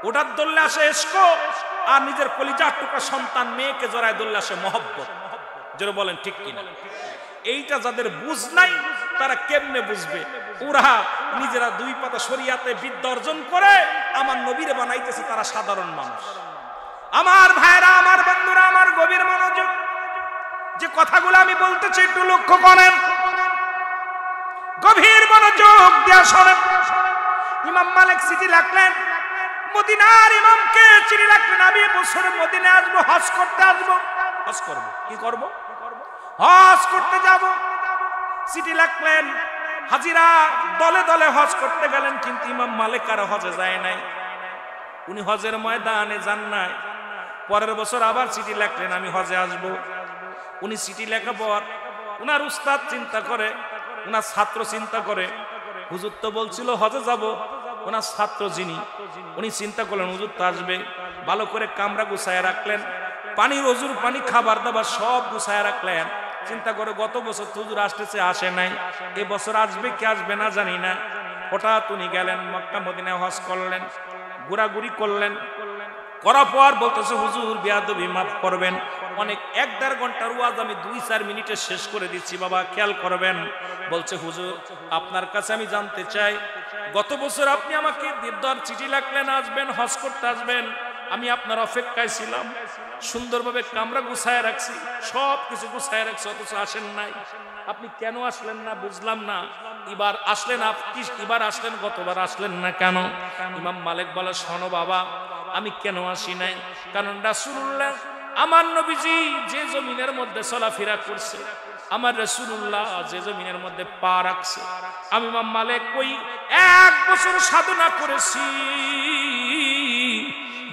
Speaker 1: ওটার দৌড়লে আসে ইশক, আর নিজের কলিজার টুকরা সন্তান মেয়েকে জড়ায় দৌড়লে আসে মহব্বত। যেটা বলেন ঠিক কিনা? এইটা যাদের বুঝ নাই তারা কেমনে বুঝবে? ওরা নিজেরা দুই পাতা শরিয়াতে বিদ্যা অর্জন করে আমার নবীরে বানাইতেছে, তারা সাধারণ মানুষ। আমার ভাইরা, আমার বন্ধুরা, আমার গভীর মনোযোগ, যে কথাগুলো আমি বলতেছি একটু লক্ষ্য করেন, গভীর মনোযোগ দিয়ে শোনেন। ইমাম মালিক চিঠি লিখলেন, মদিনার ইমামকে চিঠি লিখলেন, আমি বছর মদিনায় আসবো, হজ করতে আসবো। হজ করব, কি করব? হজ করতে যাব। চিঠি লিখলেন, হাজিরা দলে দলে হজ করতে গেলেন, কিন্তু ইমাম মালিক আর হজে যায় নাই। উনি হজের ময়দানে যান নাই। পরের বছর আবার চিঠি লিখলেন, আমি হজে আসব। উনি চিঠি লেখার পর উনার উস্তাদ চিন্তা করে, উনার ছাত্র চিন্তা করে, হুজুর তো বলছিল হজে যাব। ওনার ছাত্র যিনি, উনি চিন্তা করলেন হুজুর তো আসবে। ভালো করে কামরা গুছায় রাখলেন, পানি, ওজুর পানি, খাবার দাবার সব গুছায় রাখলেন। চিন্তা করে গত বছর হুজুর আসতেছে, আসে নাই, এ বছর আসবে কি আসবে না জানি না। হঠাৎ উনি গেলেন মক্কা মদিনায়, হজ করলেন, ঘোরাঘুরি করলেন। করার পর বলতেছে হুজুর বেয়াদবি মাফ করবেন, অনেক 1-1.5 ঘন্টার ওয়াজ আমি 2-4 মিনিটে শেষ করে দিচ্ছি। বাবা খেয়াল করবেন। বলছে হুজুর আপনার কাছে আমি জানতে চাই, গত বছর আপনি আমাকে দিদার চিঠি লিখলেন আসবেন, হজ করতে আসবেন, আমি আপনার অপেক্ষায় ছিলাম, সুন্দরভাবে কামরা গুছায় রাখছি, সব কিছু গুছায় রাখছি, অথচ আসেন নাই। আপনি কেন আসলেন না বুঝলাম না। এবার আসলেন, আপনি এবার আসলেন, গতবার আসলেন না কেন? ইমাম মালিক বলে শোনো বাবা, আমি কেন আসি নাই, কারণ রাসূলুল্লাহ আমার নবীজি যে জমিনের মধ্যে চলাফেরা করছে, আমার রাসূলুল্লাহ যে জমিনের মধ্যে পা রাখছে, আমি ইমাম মালিক ওই 1 বছর সাধনা করেছি।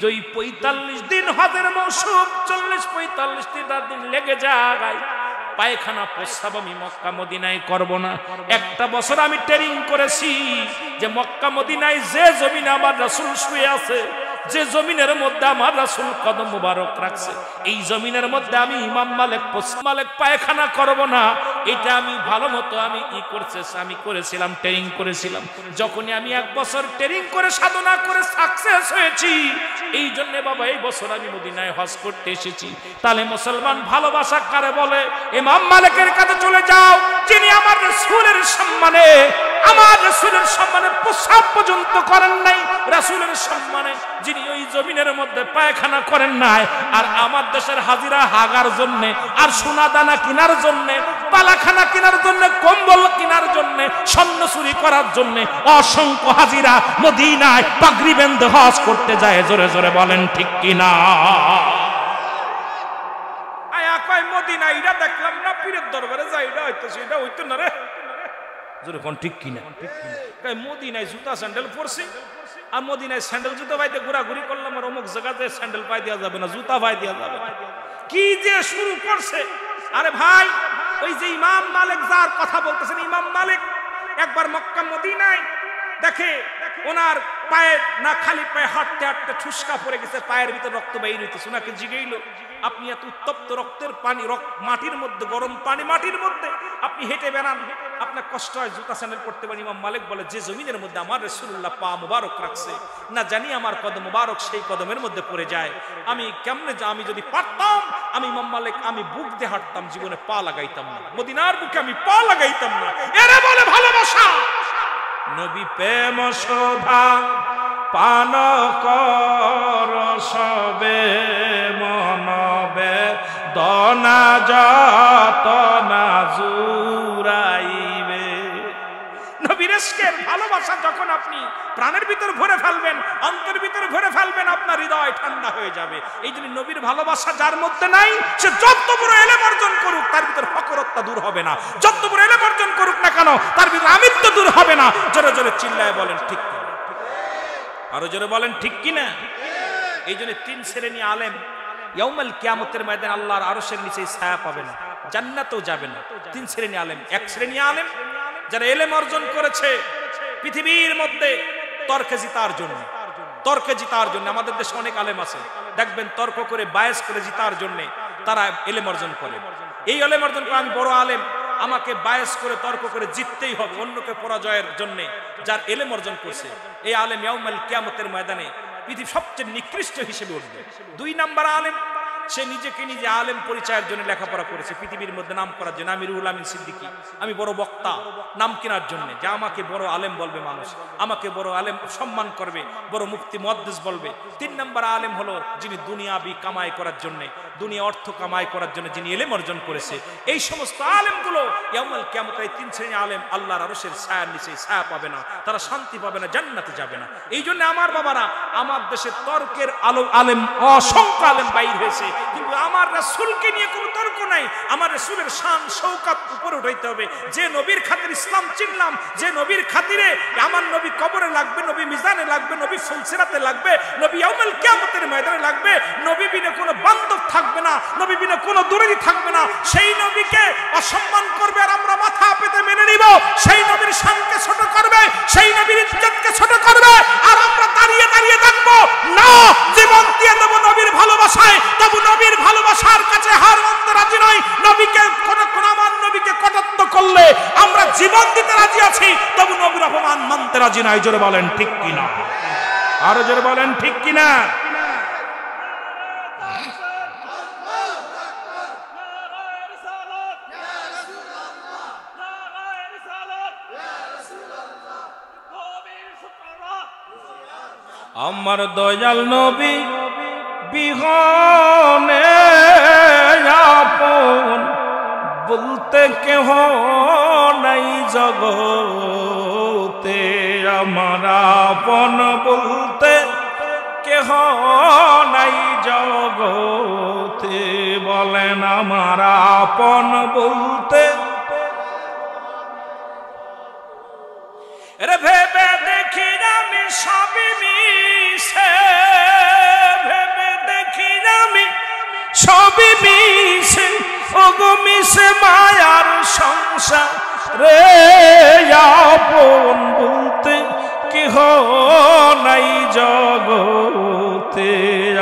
Speaker 1: যে 45 দিন হজের মৌসুম, 40-45 দিন লেগে যায়, পায়খানা প্রস্রাব আমি মক্কা মদিনায় করব না। একটা বছর আমি ট্রেনিং করেছি যে মক্কা মদিনায় যে জমিনে আমার রাসূল শুয়ে আছে, যে জমিনের মধ্যে আমার রাসূল কদম মুবারক রাখছে, এই জমিনের মধ্যে আমি ইমাম মালিক পায়খানা করব না। এটা আমি ভালো মতো আমি আমি করেছিলাম, ট্রেনিং করেছিলাম। যখনই আমি 1 বছর ট্রেনিং করে সাধনা করে সাকসেস হয়েছি, এই জন্য বাবা এই বছর আমি মদিনায় হজ করতে এসেছি। তাহলে মুসলমান ভালোবাসা কারে বলে? ইমাম মালিকের কাছে চলে যাও, যিনি আমার রাসূলের সম্মানে, আমার রাসূলের সম্মানে প্রস্রাব পর্যন্ত করেন নাই, রাসূলের সম্মানে যিনি ওই জমিনের মধ্যে পায়খানা করেন নাই। আর আমার দেশের হাজিরা হাগার জন্য, আর সোনা দানা কেনার জন্য, পালাখানা কেনার জন্য, কম্বল কেনার জন্য, স্বর্ণ চুরি করার জন্য অসংখ্য হাজিরা মদিনায় পাগড়ি বেঁধে হজ করতে যায়। জোরে জোরে বলেন ঠিক কিনা? আয়া কয় মদিনা এটা দেখলাম না, পীরের দরবারে যাই, এটা হইতেছে, এটা হইতো না রে। জোরে কোন ঠিক কিনা? কয় মদিনায় জুতা স্যান্ডেল পরছি, আর মদিনায় স্যান্ডেল জুতা পাইতে ঘোরাঘুরি করলাম, আর অমুক জায়গাতে স্যান্ডেল পাই দেওয়া যাবে না, জুতা পাই দেওয়া যাবে না। কি যে শুরু করছে! আরে ভাই, ওই যে ইমাম মালিক যার কথা বলতেছেন, ইমাম মালিক একবার মক্কা মদিনায় দেখে ওনার পায়ে না খালি পায়ে হাঁটতে হাঁটতে ঠুসকা পড়ে গেছে, পায়ের ভিতরে রক্ত বাইর হইতেছে। ওনাকে জিগাইল, আপনি এত উত্তপ্ত রক্তের পানি, মাটির মধ্যে, গরম পানি মাটির মধ্যে আপনি হেঁটে বেড়ান, আপনার কষ্ট হয়, জুতা স্যান্ডেল পড়তে পারেন? ইমাম মালিক বলে, যে জমিনের মধ্যে আমার রাসূলুল্লাহ পা মুবারক রাখছে, না জানি আমার কদম মুবারক সেই কদমের মধ্যে পড়ে যায়, আমি কেমনে, আমি যদি পারতাম, আমি ইমাম মালিক আমি বুক দিয়ে হাঁটতাম, জীবনে পা লাগাইতাম না, মদিনার বুকে আমি পা লাগাইতাম না। এরে বলে ভালোবাসা। নবী প্রেম শোভা পান কর সবে, মনবে দনা যত না জুরাইবে। নবীর ইশকের ভালোবাসা যখন আপনি প্রাণের ভিতর ভরে ফেলবেন, অন্তরের ভিতরে ভরে ফেলবেন, আপনার হৃদয় ঠান্ডা হয়ে যাবে। এই জন্য নবীর ভালোবাসা যার মধ্যে নাই, সে যত বড় ইলম অর্জন করুক তার ভিতর ফকরত্ব দূর হবে না, যত বড় ইলম অর্জন করুক না কেন তার ভিতর আমিত্ব দূর হবে না। জোরে জোরে চিল্লায় বলেন ঠিক কিনা? আরো জোরে বলেন ঠিক কিনা? এই জন্য 3 শ্রেণী আলেম ইয়াউমুল কিয়ামতের ময়দানে আল্লাহর আরশের নিচে ছায়া পাবে না, জান্নাতেও যাবে না। 3 শ্রেণী আলেম। 1 শ্রেণী আলেম যারা ইলম অর্জন করেছে পৃথিবীর মধ্যে তর্কে জিতার জন্য, তর্কে জিতার জন্য। আমাদের দেশে অনেক আলেম আছে, দেখবেন তর্ক করে বায়াস করে জিতার জন্য তারা ইলম অর্জন করে। এই ইলম অর্জন করে আমি বড় আলেম, আমাকে বায়াস করে তর্ক করে জিততেই হবে অন্যকে পরাজয়ের জন্য। যার ইলম অর্জন করছে এই আলেম ইয়াউমুল কিয়ামতের ময়দানে পৃথিবীর সবচেয়ে নিকৃষ্ট হিসেবে উঠবে। 2 নাম্বার আলেম, সে নিজেকে নিজে আলেম পরিচয়ের জন্য লেখাপড়া করেছে, পৃথিবীর মধ্যে নাম করার জন্য। আমি রুহুল আমিন সিদ্দিকী, আমি বড় বক্তা, নাম কেনার জন্য, যা আমাকে বড় আলেম বলবে মানুষ, আমাকে বড় আলেম সম্মান করবে, বড় মুফতি মুহাদ্দিস বলবে। 3 নাম্বার আলেম হলো যিনি দুনিয়াবি কামাই করার জন্য, দুনিয়া অর্থ কামাই করার জন্য যিনি ইলম অর্জন করেছে। এই সমস্ত আলেমগুলো ইয়াউমুল কিয়ামতে 3 শ্রেণী আলেম আল্লাহর আরশের ছায়ার নিচে ছায়া পাবে না, তারা শান্তি পাবে না, জান্নাতে যাবে না। এই জন্য আমার বাবারা, আমার দেশে তর্কের আলেম অসংখ্য আলেম বাইর হয়েছে, কিন্তু আমার রাসূলকে নিয়ে কোনো তর্ক নাই। আমার রাসূলের শান শৌকত উপরে উঠাইতে হবে। যে নবীর খাতিরে ইসলাম চিনলাম, যে নবীর খাতিরে আমার নবী কবরে লাগবে, নবী মিজানে লাগবে, নবী ফুলসিরাতে লাগবে, নবী ইয়াউমুল কিয়ামতের ময়দানে লাগবে, নবী বিনে কোনো বান্ধব থাকবে না, নবী বিনে কোনো দূরী থাকবে না, সেই নবীকে অসম্মান করবে আর আমরা মাথা পেতে মেনে নিব, সেই নবীর শানকে ছোট করবে, সেই নবীর ইজ্জতকে ছোট করবে, আর আমরা দাঁড়িয়ে দাঁড়িয়ে থাকবো না। জীবন দিয়ে দেব নবীর ভালোবাসায়, তবু নবীর ভালোবাসার কাছে হার মানতে রাজি নয়। নবীকে কোন আমার নবীকে কটাক্ষ করলে আমরা জীবন দিতে রাজি আছি, তবু নবীর অপমান মানতে রাজি নয়। জোরে বলেন ঠিক কিনা? আরো জোরে বলেন ঠিক কিনা? আমার দয়াল নবী বিহনে আপন বলতে কেহ নাই জগতে, আমার আপন বলতে কেহ নাই জগতে, বলেন আমার আপন বলতে। রে ভেবে দেখি আমি সবই মিশে, ভেবে দেখি আমি সবই মিশে, ওগো মিশে মায়ার সংসার রে, আপন বলতে কেহ নাই জগতে,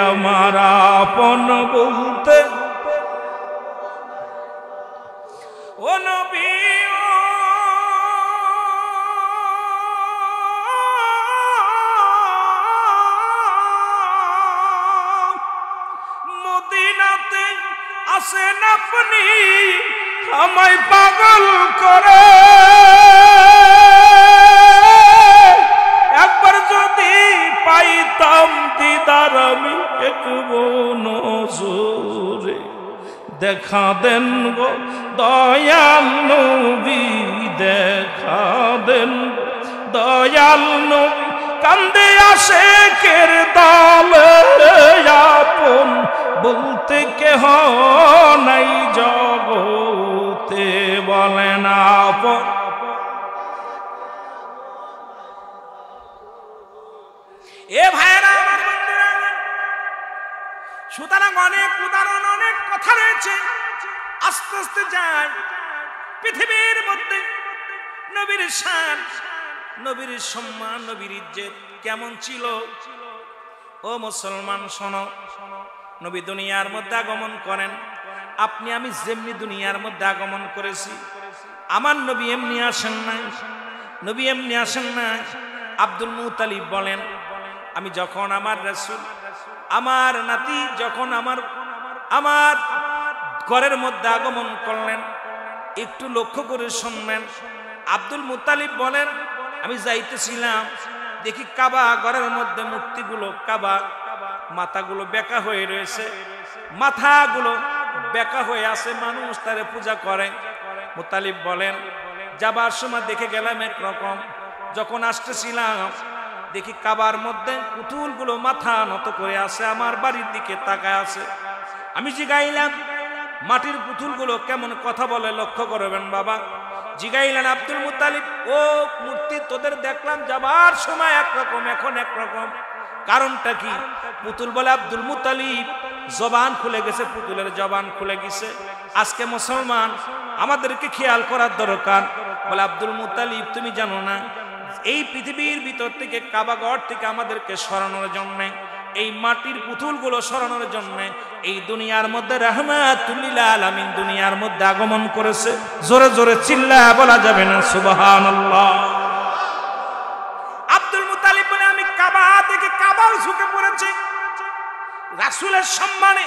Speaker 1: আমার আপন বলতে। ও নবী মদিনাতে আসেন আপনি, আমায় পাগল করে, একবার যদি পাইতাম দিদার আমি একব নজরে, দেখা দেন গো দয়াল নবী, দেখা দেন দয়াল নবী, কান্দে আশেকের দল, আপন বলতে কেহ নাই জগতে, বলেন আপন। এ ভাইরা আমার বন্ধুরা, সুতরাং অনেক উদাহরণ, অনেক কথা রয়েছে, আস্তে আস্তে যায়। পৃথিবীর মধ্যে নবীর শান, নবীর সম্মান, নবীর ইজ্জত কেমন ছিল। ও মুসলমান শোনো, নবী দুনিয়ার মধ্যে আগমন করেন, আপনি আমি যেমনি দুনিয়ার মধ্যে আগমন করেছি, আমার নবী এমনি আসেন নাই, নবী এমনি আসেন নাই। আব্দুল মুতালিব বলেন, আমি যখন আমার রাসূল, আমার নাতি যখন আমার ঘরের মধ্যে আগমন করলেন, একটু লক্ষ্য করে শুনবেন। আব্দুল মুতালিব বলেন, আমি যাইতেছিলাম, দেখি কাবা ঘরের মধ্যে মূর্তিগুলো, কাবা মাথাগুলো বেঁকা হয়ে রয়েছে, মাথাগুলো বেঁকা হয়ে আছে, মানুষ তারে পূজা করে। মুতালিব বলেন, যাবার সময় দেখে গেলাম একরকম, যখন আসতেছিলাম দেখি কাবার মধ্যে পুতুলগুলো মাথা নত করে আছে, আমার বাড়ির দিকে তাকায় আছে। আমি জিগাইলাম, মাটির পুতুলগুলো কেমন কথা বলে লক্ষ্য করবেন বাবা। জিগাইলেন আব্দুল মুতালিব, ও মূর্তি তোদের দেখলাম যাবার সময় একরকম, এখন একরকম, কারণটা কি? পুতুল বলে, আব্দুল মুতালিব জবান খুলে গেছে, পুতুলের জবান খুলে গেছে। আজকে মুসলমান আমাদেরকে খেয়াল করার দরকার। বলে, আব্দুল মুতালিব তুমি জানো না, এই পৃথিবীর ভিতর থেকে, কাবাগর থেকে আমাদেরকে সরানোর জন্য, এই মাটির পুতুলগুলো সরানোর জন্য এই দুনিয়ার মধ্যে রাহমাতুল লিল আলামিন দুনিয়ার মধ্যে আগমন করেছে। জোরে জোরে চিল্লায়া বলা যাবে না সুবহানাল্লাহ। আব্দুল মুতালিব বলে, আমি কাবা থেকে, কাবার ঝুঁকে পড়েছি, রাসূলের সম্মানে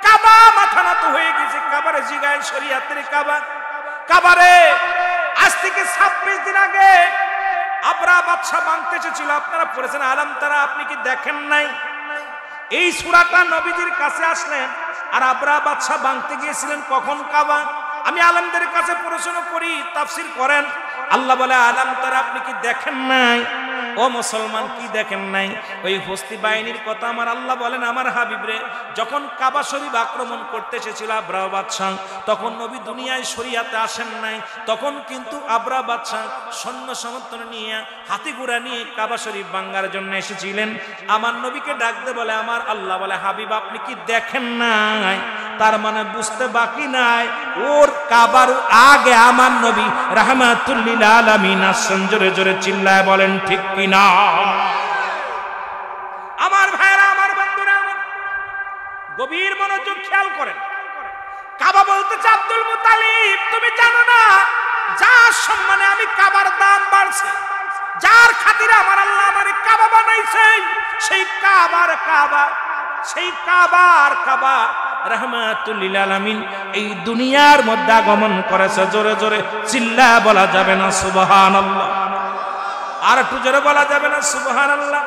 Speaker 1: কাবা মাথা নত হয়ে গেছে। কাবারে জিগায়, শরীয়তের কাবা, কাবারে আজ থেকে 26 দিন আগে আবরা বাদশা ভাঙতে এসেছিল, আপনারা পড়েছেন আলাম তারা, আপনি কি দেখেন নাই? এই সূরাটা নবীজির কাছে আসলেন, আর আবরা বাদশা ভাঙতে গিয়েছিলেন কখন? কাবা। আমি আলেমদের কাছে পড়াশোনা করি, তাফসীর করেন, আল্লাহ বলে আলাম তারা, আপনি কি দেখেন নাই? ও মুসলমান, কি দেখেন নাই? ওই হস্তি বাহিনীর কথা আমার আল্লাহ বলেন, আমার হাবিব রে, যখন কাবা শরীফ আক্রমণ করতে এসেছিল আবরা বাদশা, তখন নবী দুনিয়ায় শরিয়াতে আসেন নাই, তখন কিন্তু আবরা বাদশা সৈন্য সমর্থন নিয়ে, হাতি ঘোড়া নিয়ে কাবা শরীফ ভাঙার জন্য এসেছিলেন। আমার নবীকে ডাকতে বলে আমার আল্লাহ বলে, হাবিব আপনি কি দেখেন নাই? তার মানে বুঝতে বাকি নাই, ওর কাবার আগে আমার নবী রাহমাতুল লিল আলামিন আসেন। জোরে জোরে চিল্লায় বলেন ঠিক কিনা? আমার ভাইরা, আমার বন্ধুরা, গভীর মনোযোগ খেয়াল করেন। কাবা বলতেছে আব্দুল মুতালিব, তুমি জানো না যার সম্মানে আমি কাবার দাম বাড়ছে, যার খাতিরে আমার আল্লাহ আমারে কাবা বানাইছে, সেই কাবার কাবা, সেই কাবার কাবা রাহমাতুল লিল আলামিন এই দুনিয়ার মধ্যে আগমন করেছে। জোরে জোরে চিল্লা বলা যাবে না সুবহানাল্লাহ? আর একটু জোরে বলা যাবে না সুবহানাল্লাহ?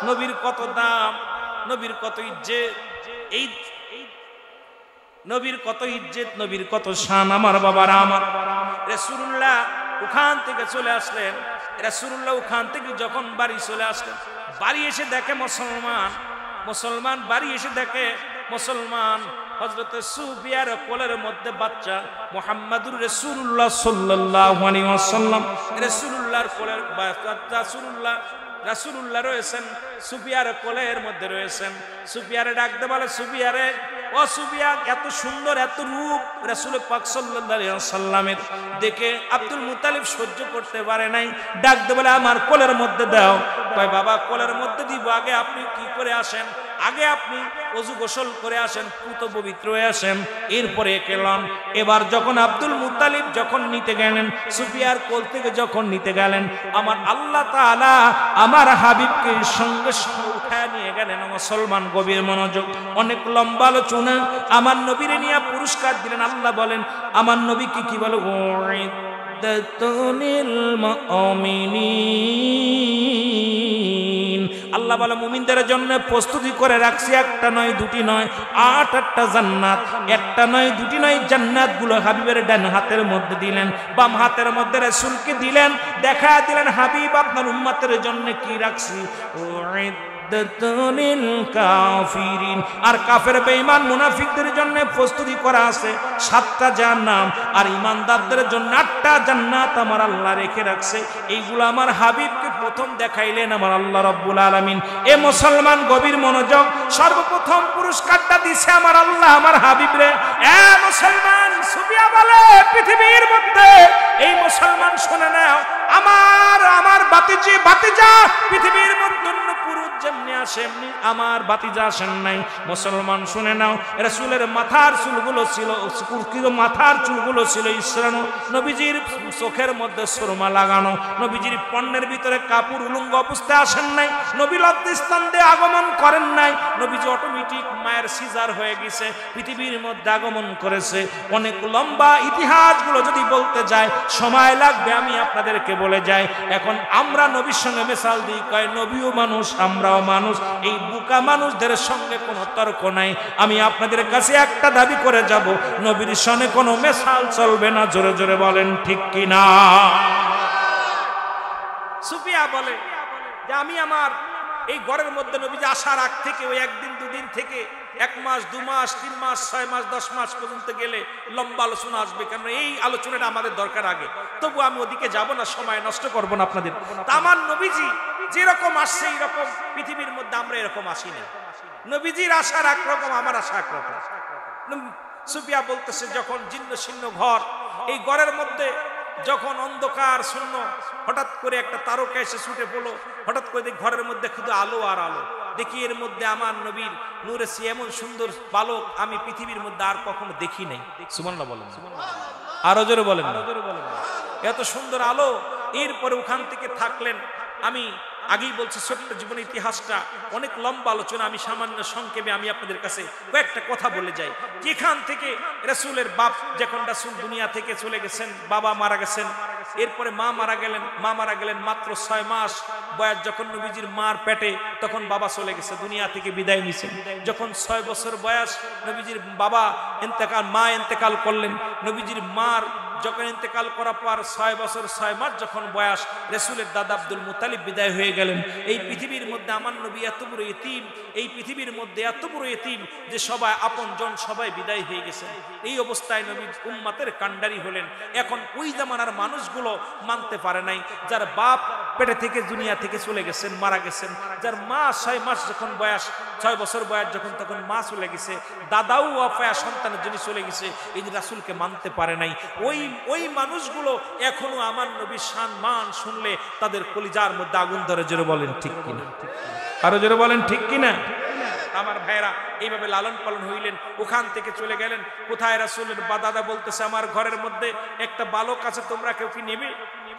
Speaker 1: নবীর কত দাম, নবীর কত ইজ্জত, এই নবীর কত ইজ্জত, নবীর কত শান। আমার বাবারা, আমার রাসূলুল্লাহ ওখান থেকে চলে আসলেন। রাসূলুল্লাহ ওখান থেকে যখন বাড়ি চলে আসলেন, বাড়ি এসে দেখে মুসলমান বাড়ি এসে দেখে মুসলমান হযরত সুফিয়ার কোলের মধ্যে বাচ্চা মুহাম্মাদুর রাসূলুল্লাহ সাল্লাল্লাহু আলাইহি ওয়াসাল্লাম। রাসূলুল্লাহর কোলের বাচ্চা রাসূলুল্লাহ রয়েছেন, সুফিয়ার কোলের মধ্যে রয়েছেন। সুফিয়ারে ডাকতে বলে, সুফিয়ারে, ও সুফিয়া, এত সুন্দর এত রূপ রাসূল পাক সাল্লাল্লাহু আলাইহি ওয়াসাল্লামের দেখে আব্দুল মুত্তালিব সহ্য করতে পারে নাই, ডাকতে বলে আমার কোলের মধ্যে দাও। কয় বাবা কোলের মধ্যে দিব, আগে আপনি কি করে আসেন, আগে আপনি ওযু গোসল করে আসেন, পুত পবিত্র হয়ে আসেন, এরপরে কেলন। এবার যখন আব্দুল মুত্তালিব যখন নিতে গেলেন, সুফিয়ার কোল থেকে যখন নিতে গেলেন, আমার আল্লাহ তাআলা আমার হাবিবকে সঙ্গে সঙ্গে উঠায় নিয়ে গেলেন। মুসলমান গভীর মনোযোগ, অনেক লম্বা আলোচনা। আমার নবীরে নিয়ে পুরস্কার দিলেন। আল্লাহ বলেন আমার নবীকে কি বলে, আল্লাহ বলে মুমিনদের জন্য প্রস্তুতি করে রাখছি, একটা নয় দুটি নয়, 8টা জান্নাত। একটা নয় দুটি নয়, জান্নাত গুলো হাবিবের ডান হাতের মধ্যে দিলেন, বাম হাতের মধ্যে রাসূলকে দিলেন, দেখা দিলেন হাবিব আপনার উম্মতের জন্য কি রাখছি, আর কাফের বেঈমান মুনাফিকদের জন্য প্রস্তুতি করা আছে 7টা জান্নাত, আর ঈমানদারদের জন্য 8টা জান্নাত আমার আল্লাহ রেখে রাখছে। এইগুলো আমার হাবিবকে প্রথম দেখাইলেন আমার আল্লাহ রাব্বুল আলামিন। এ মুসলমান গভীর মনোযোগ, সর্বপ্রথম পুরস্কারটা দিছে আমার আল্লাহ আমার হাবিবরে। এ মুসলমান, সুফিয়া বলে পৃথিবীর মধ্যে, এই মুসলমান শুনে নাও, আমার বাতিজা পৃথিবীর মধ্যে পুরুষ যেমনি আসে এমনি আমার বাতিজা আসেন নাই। মুসলমান শুনে নাও, রাসূলের মাথার চুলগুলো ছিল, মাথার চুলগুলো ছিল ইসরানো, নবীজির চোখের মধ্যে সুরমা লাগানো, নবীজির পণ্যের ভিতরে কাপড় উলঙ্গ অবস্থায় আসেন নাই, নবী লজ্জাস্থান দিয়ে আগমন করেন নাই, নবীজি অটোমেটিক মায়ের সিজার হয়ে গেছে, পৃথিবীর মধ্যে আগমন করেছে। অনেক লম্বা ইতিহাসগুলো যদি বলতে যায় সময় লাগবে, আমি আপনাদেরকে বলে যাই। এখন আমরা নবীর সঙ্গে মিশাল দিই, কয় নবীও মানুষ আমরাও মানুষ, এই বুকা মানুষদের সঙ্গে কোনো তর্ক নাই। আমি আপনাদের কাছে একটা দাবি করে যাব, নবীর সঙ্গে কোনো মিশাল চলবে না। জোরে জোরে বলেন ঠিক কি না? সুফিয়া বলে যে আমি আমার এই ঘরের মধ্যে নবীজি আসার আগ থেকে ওই একদিন দুদিন থেকে 1 মাস 2 মাস 3 মাস 6 মাস 10 মাস পর্যন্ত গেলে লম্বা আলোচনা আসবে, কারণ এই আলোচনাটা আমাদের দরকার আগে। তবু আমি ওদিকে যাব না, সময় নষ্ট করব না আপনাদের। তা আমার নবীজি যেরকম আসছে এইরকম পৃথিবীর মধ্যে আমরা এরকম আসি না। নবীজির আসার একরকম, আমার আসা একরকম। সুফিয়া বলতেছে যখন জীর্ণ শীর্ণ ঘর, এই ঘরের মধ্যে যখন অন্ধকার শূন্য, হঠাৎ করে একটা তারকা এসে ছুটে পড়লো, হঠাৎ করে ঘরের মধ্যে শুধু আলো আর আলো। দেখি এর মধ্যে আমার নবীর নূরে এমন সুন্দর বালক আমি পৃথিবীর মধ্যে আর কখনো দেখি নাই। সুবহানাল্লাহ বলেন, আরো জোরে বলেন। এত সুন্দর আলো। এরপরে ওখান থেকে থাকলেন। আমি আগেই বলছি ছোট্ট জীবন ইতিহাসটা অনেক লম্বা আলোচনা, আমি সামান্য সংক্ষেপে আমি আপনাদের কাছে কয়েকটা কথা বলে যাই। যেখান থেকে রাসূলের বাপ, যখন রাসূল দুনিয়া থেকে চলে গেছেন, বাবা মারা গেছেন, এরপরে মা মারা গেলেন মাত্র 6 মাস বয়স যখন নবীজির মার পেটে, তখন বাবা চলে গেছে, দুনিয়া থেকে বিদায় নিছেন। যখন 6 বছর বয়স নবীজির বাবা মা ইন্তেকাল করলেন। নবীজির মার যখন ইন্তেকাল করার পর 6 বছর 6 মাস যখন বয়স, রাসূলের দাদা আব্দুল মুত্তালিব বিদায় হয়ে গেলেন। এই পৃথিবীর মধ্যে আমার নবী এত বড় ইতিম, এই পৃথিবীর মধ্যে এত বড় ইতিম যে সবাই আপনজন সবাই বিদায় হয়ে গেছে। এই অবস্থায় নবী উম্মতের কান্ডারি হলেন। এখন ওই জামানার মানুষগুলো মানতে পারে নাই, যার বাপ পেটে থেকে দুনিয়া থেকে চলে গেছেন, মারা গেছেন, যার মা 6 মাস যখন বয়স, 6 বছর বয়স যখন, তখন মা চলে গেছে, দাদাও অপায়া সন্তানের জন্য চলে গেছে, এই যে রাসূলকে মানতে পারে নাই। ওই মানুষগুলো এখনো আমার নবীর শান মান শুনলে তাদের কলিজার মধ্যে আগুন ধরে। জোরে বলেন ঠিক কিনা? আরো জোরে বলেন ঠিক কিনা? আমার ভাইরা এইভাবে লালন পালন হইলেন। ওখান থেকে চলে গেলেন কোথায়? রাসূলের দাদা বলতেছে আমার ঘরের মধ্যে একটা বালক আছে, তোমরা কেউ কি নেবে?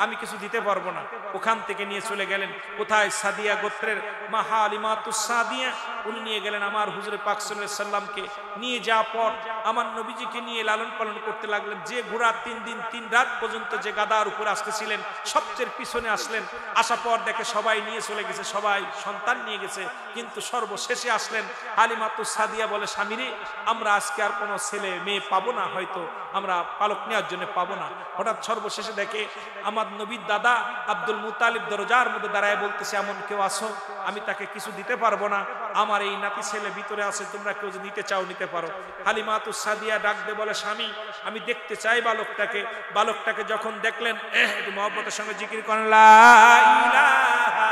Speaker 1: আমি কিছু দিতে পারবো না। ওখান থেকে নিয়ে চলে গেলেন কোথায়? সাদিয়া গোত্রের মা হালিমাতুস সাদিয়া, উনি নিয়ে গেলেন আমার হুজুরে পাক সাল্লাল্লাহু আলাইহি সাল্লামকে। নিয়ে যাওয়ার পর আমার নবীজিকে নিয়ে লালন পালন করতে লাগলেন। যে ঘোড়া 3 দিন 3 রাত পর্যন্ত যে গাদার উপর আসতেছিলেন, সবচেয়ে পিছনে আসলেন। আসার পর দেখে সবাই নিয়ে চলে গেছে, সবাই সন্তান নিয়ে গেছে, কিন্তু সর্বশেষে আসলেন হালিমাতুস সাদিয়া। বলে, স্বামীরে, আমরা আজকে আর কোনো ছেলে মেয়ে পাবো না, হয়তো আমরা পালক নেওয়ার জন্য পাবো না। হঠাৎ সর্বশেষে দেখে আমার নবীর দাদা আব্দুল মুতালিব দরজার মধ্যে দাঁড়ায় বলতেছে, এমন কেউ আসো, আমি তাকে কিছু দিতে পারবো না, আমার এই নাতি ছেলে ভিতরে আছে, তোমরা কেউ যদি নিতে চাও নিতে পারো। হালিমাতুস সাদিয়া ডাক দিয়ে বলে, স্বামী, আমি দেখতে চাই বালকটাকে। বালকটাকে যখন দেখলেন, একটু মহব্বতের সঙ্গে জিকির করেন, লা ইলাহা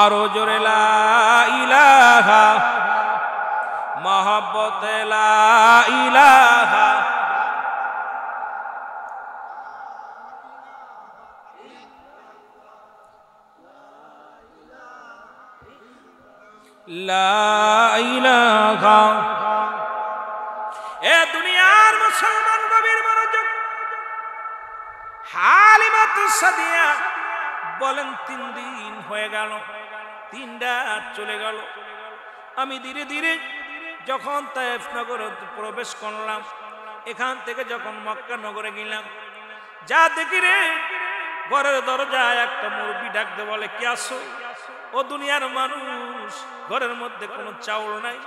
Speaker 1: আরো জোরে লা ইলাহা, মহব্বতে লা ইলাহা। লা ইলাহা। এ দুনিয়ার মুসলমান গভীর মনোযোগ। হালিমাতুস সাদিয়া বলেন, 3 দিন হয়ে গেল, 3 রাত চলে গেল। আমি ধীরে ধীরে যখন তায়েফ নগরে প্রবেশ করলাম, এখান থেকে যখন মক্কা নগরে গেলাম, যা দেখি রে, ঘরের দরজায় একটা মুরব্বি ডাকতে বলে, কে আসো? ও দুনিয়ার মানুষ, ঘরের মধ্যে কোনো চাউল নাই,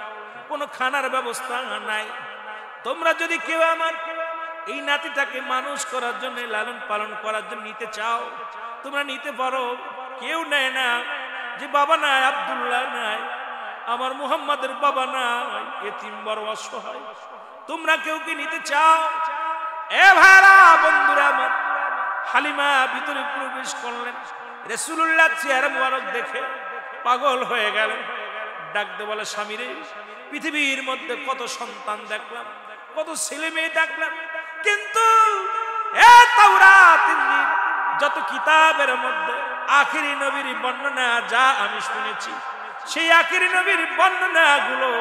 Speaker 1: কোনো খানার ব্যবস্থা নাই। তোমরা যদি কেউ আমার এই নাতিটাকে মানুষ করার জন্য, লালন পালন করার জন্য নিতে চাও, তোমরা নিতে পারো। কেউ নেয় না। যে বাবা নাই, আব্দুল্লাহ নাই, আমার মুহাম্মাদের বাবা নাই, এতিম বড় অসহায়, তোমরা কেউ কি নিতে চাও? এ ভাইরা, বন্ধুরা আমার, হালিমা ভিতরে প্রবেশ করলেন। রাসূলুল্লাহ চেহারা মুবারক দেখে পাগল হয়ে গেলেন। ডাকতে বলে, স্বামী রে, পৃথিবীর মধ্যে কত সন্তান দেখলাম, কত ছেলে মেয়ে দেখলাম, কিন্তু এ তাওরাত ইনজিল যত কিতাবের মধ্যে আখিরি নবীর বর্ণনা যা আমি শুনেছি, সেই আখিরি নবীর বর্ণনা গুলো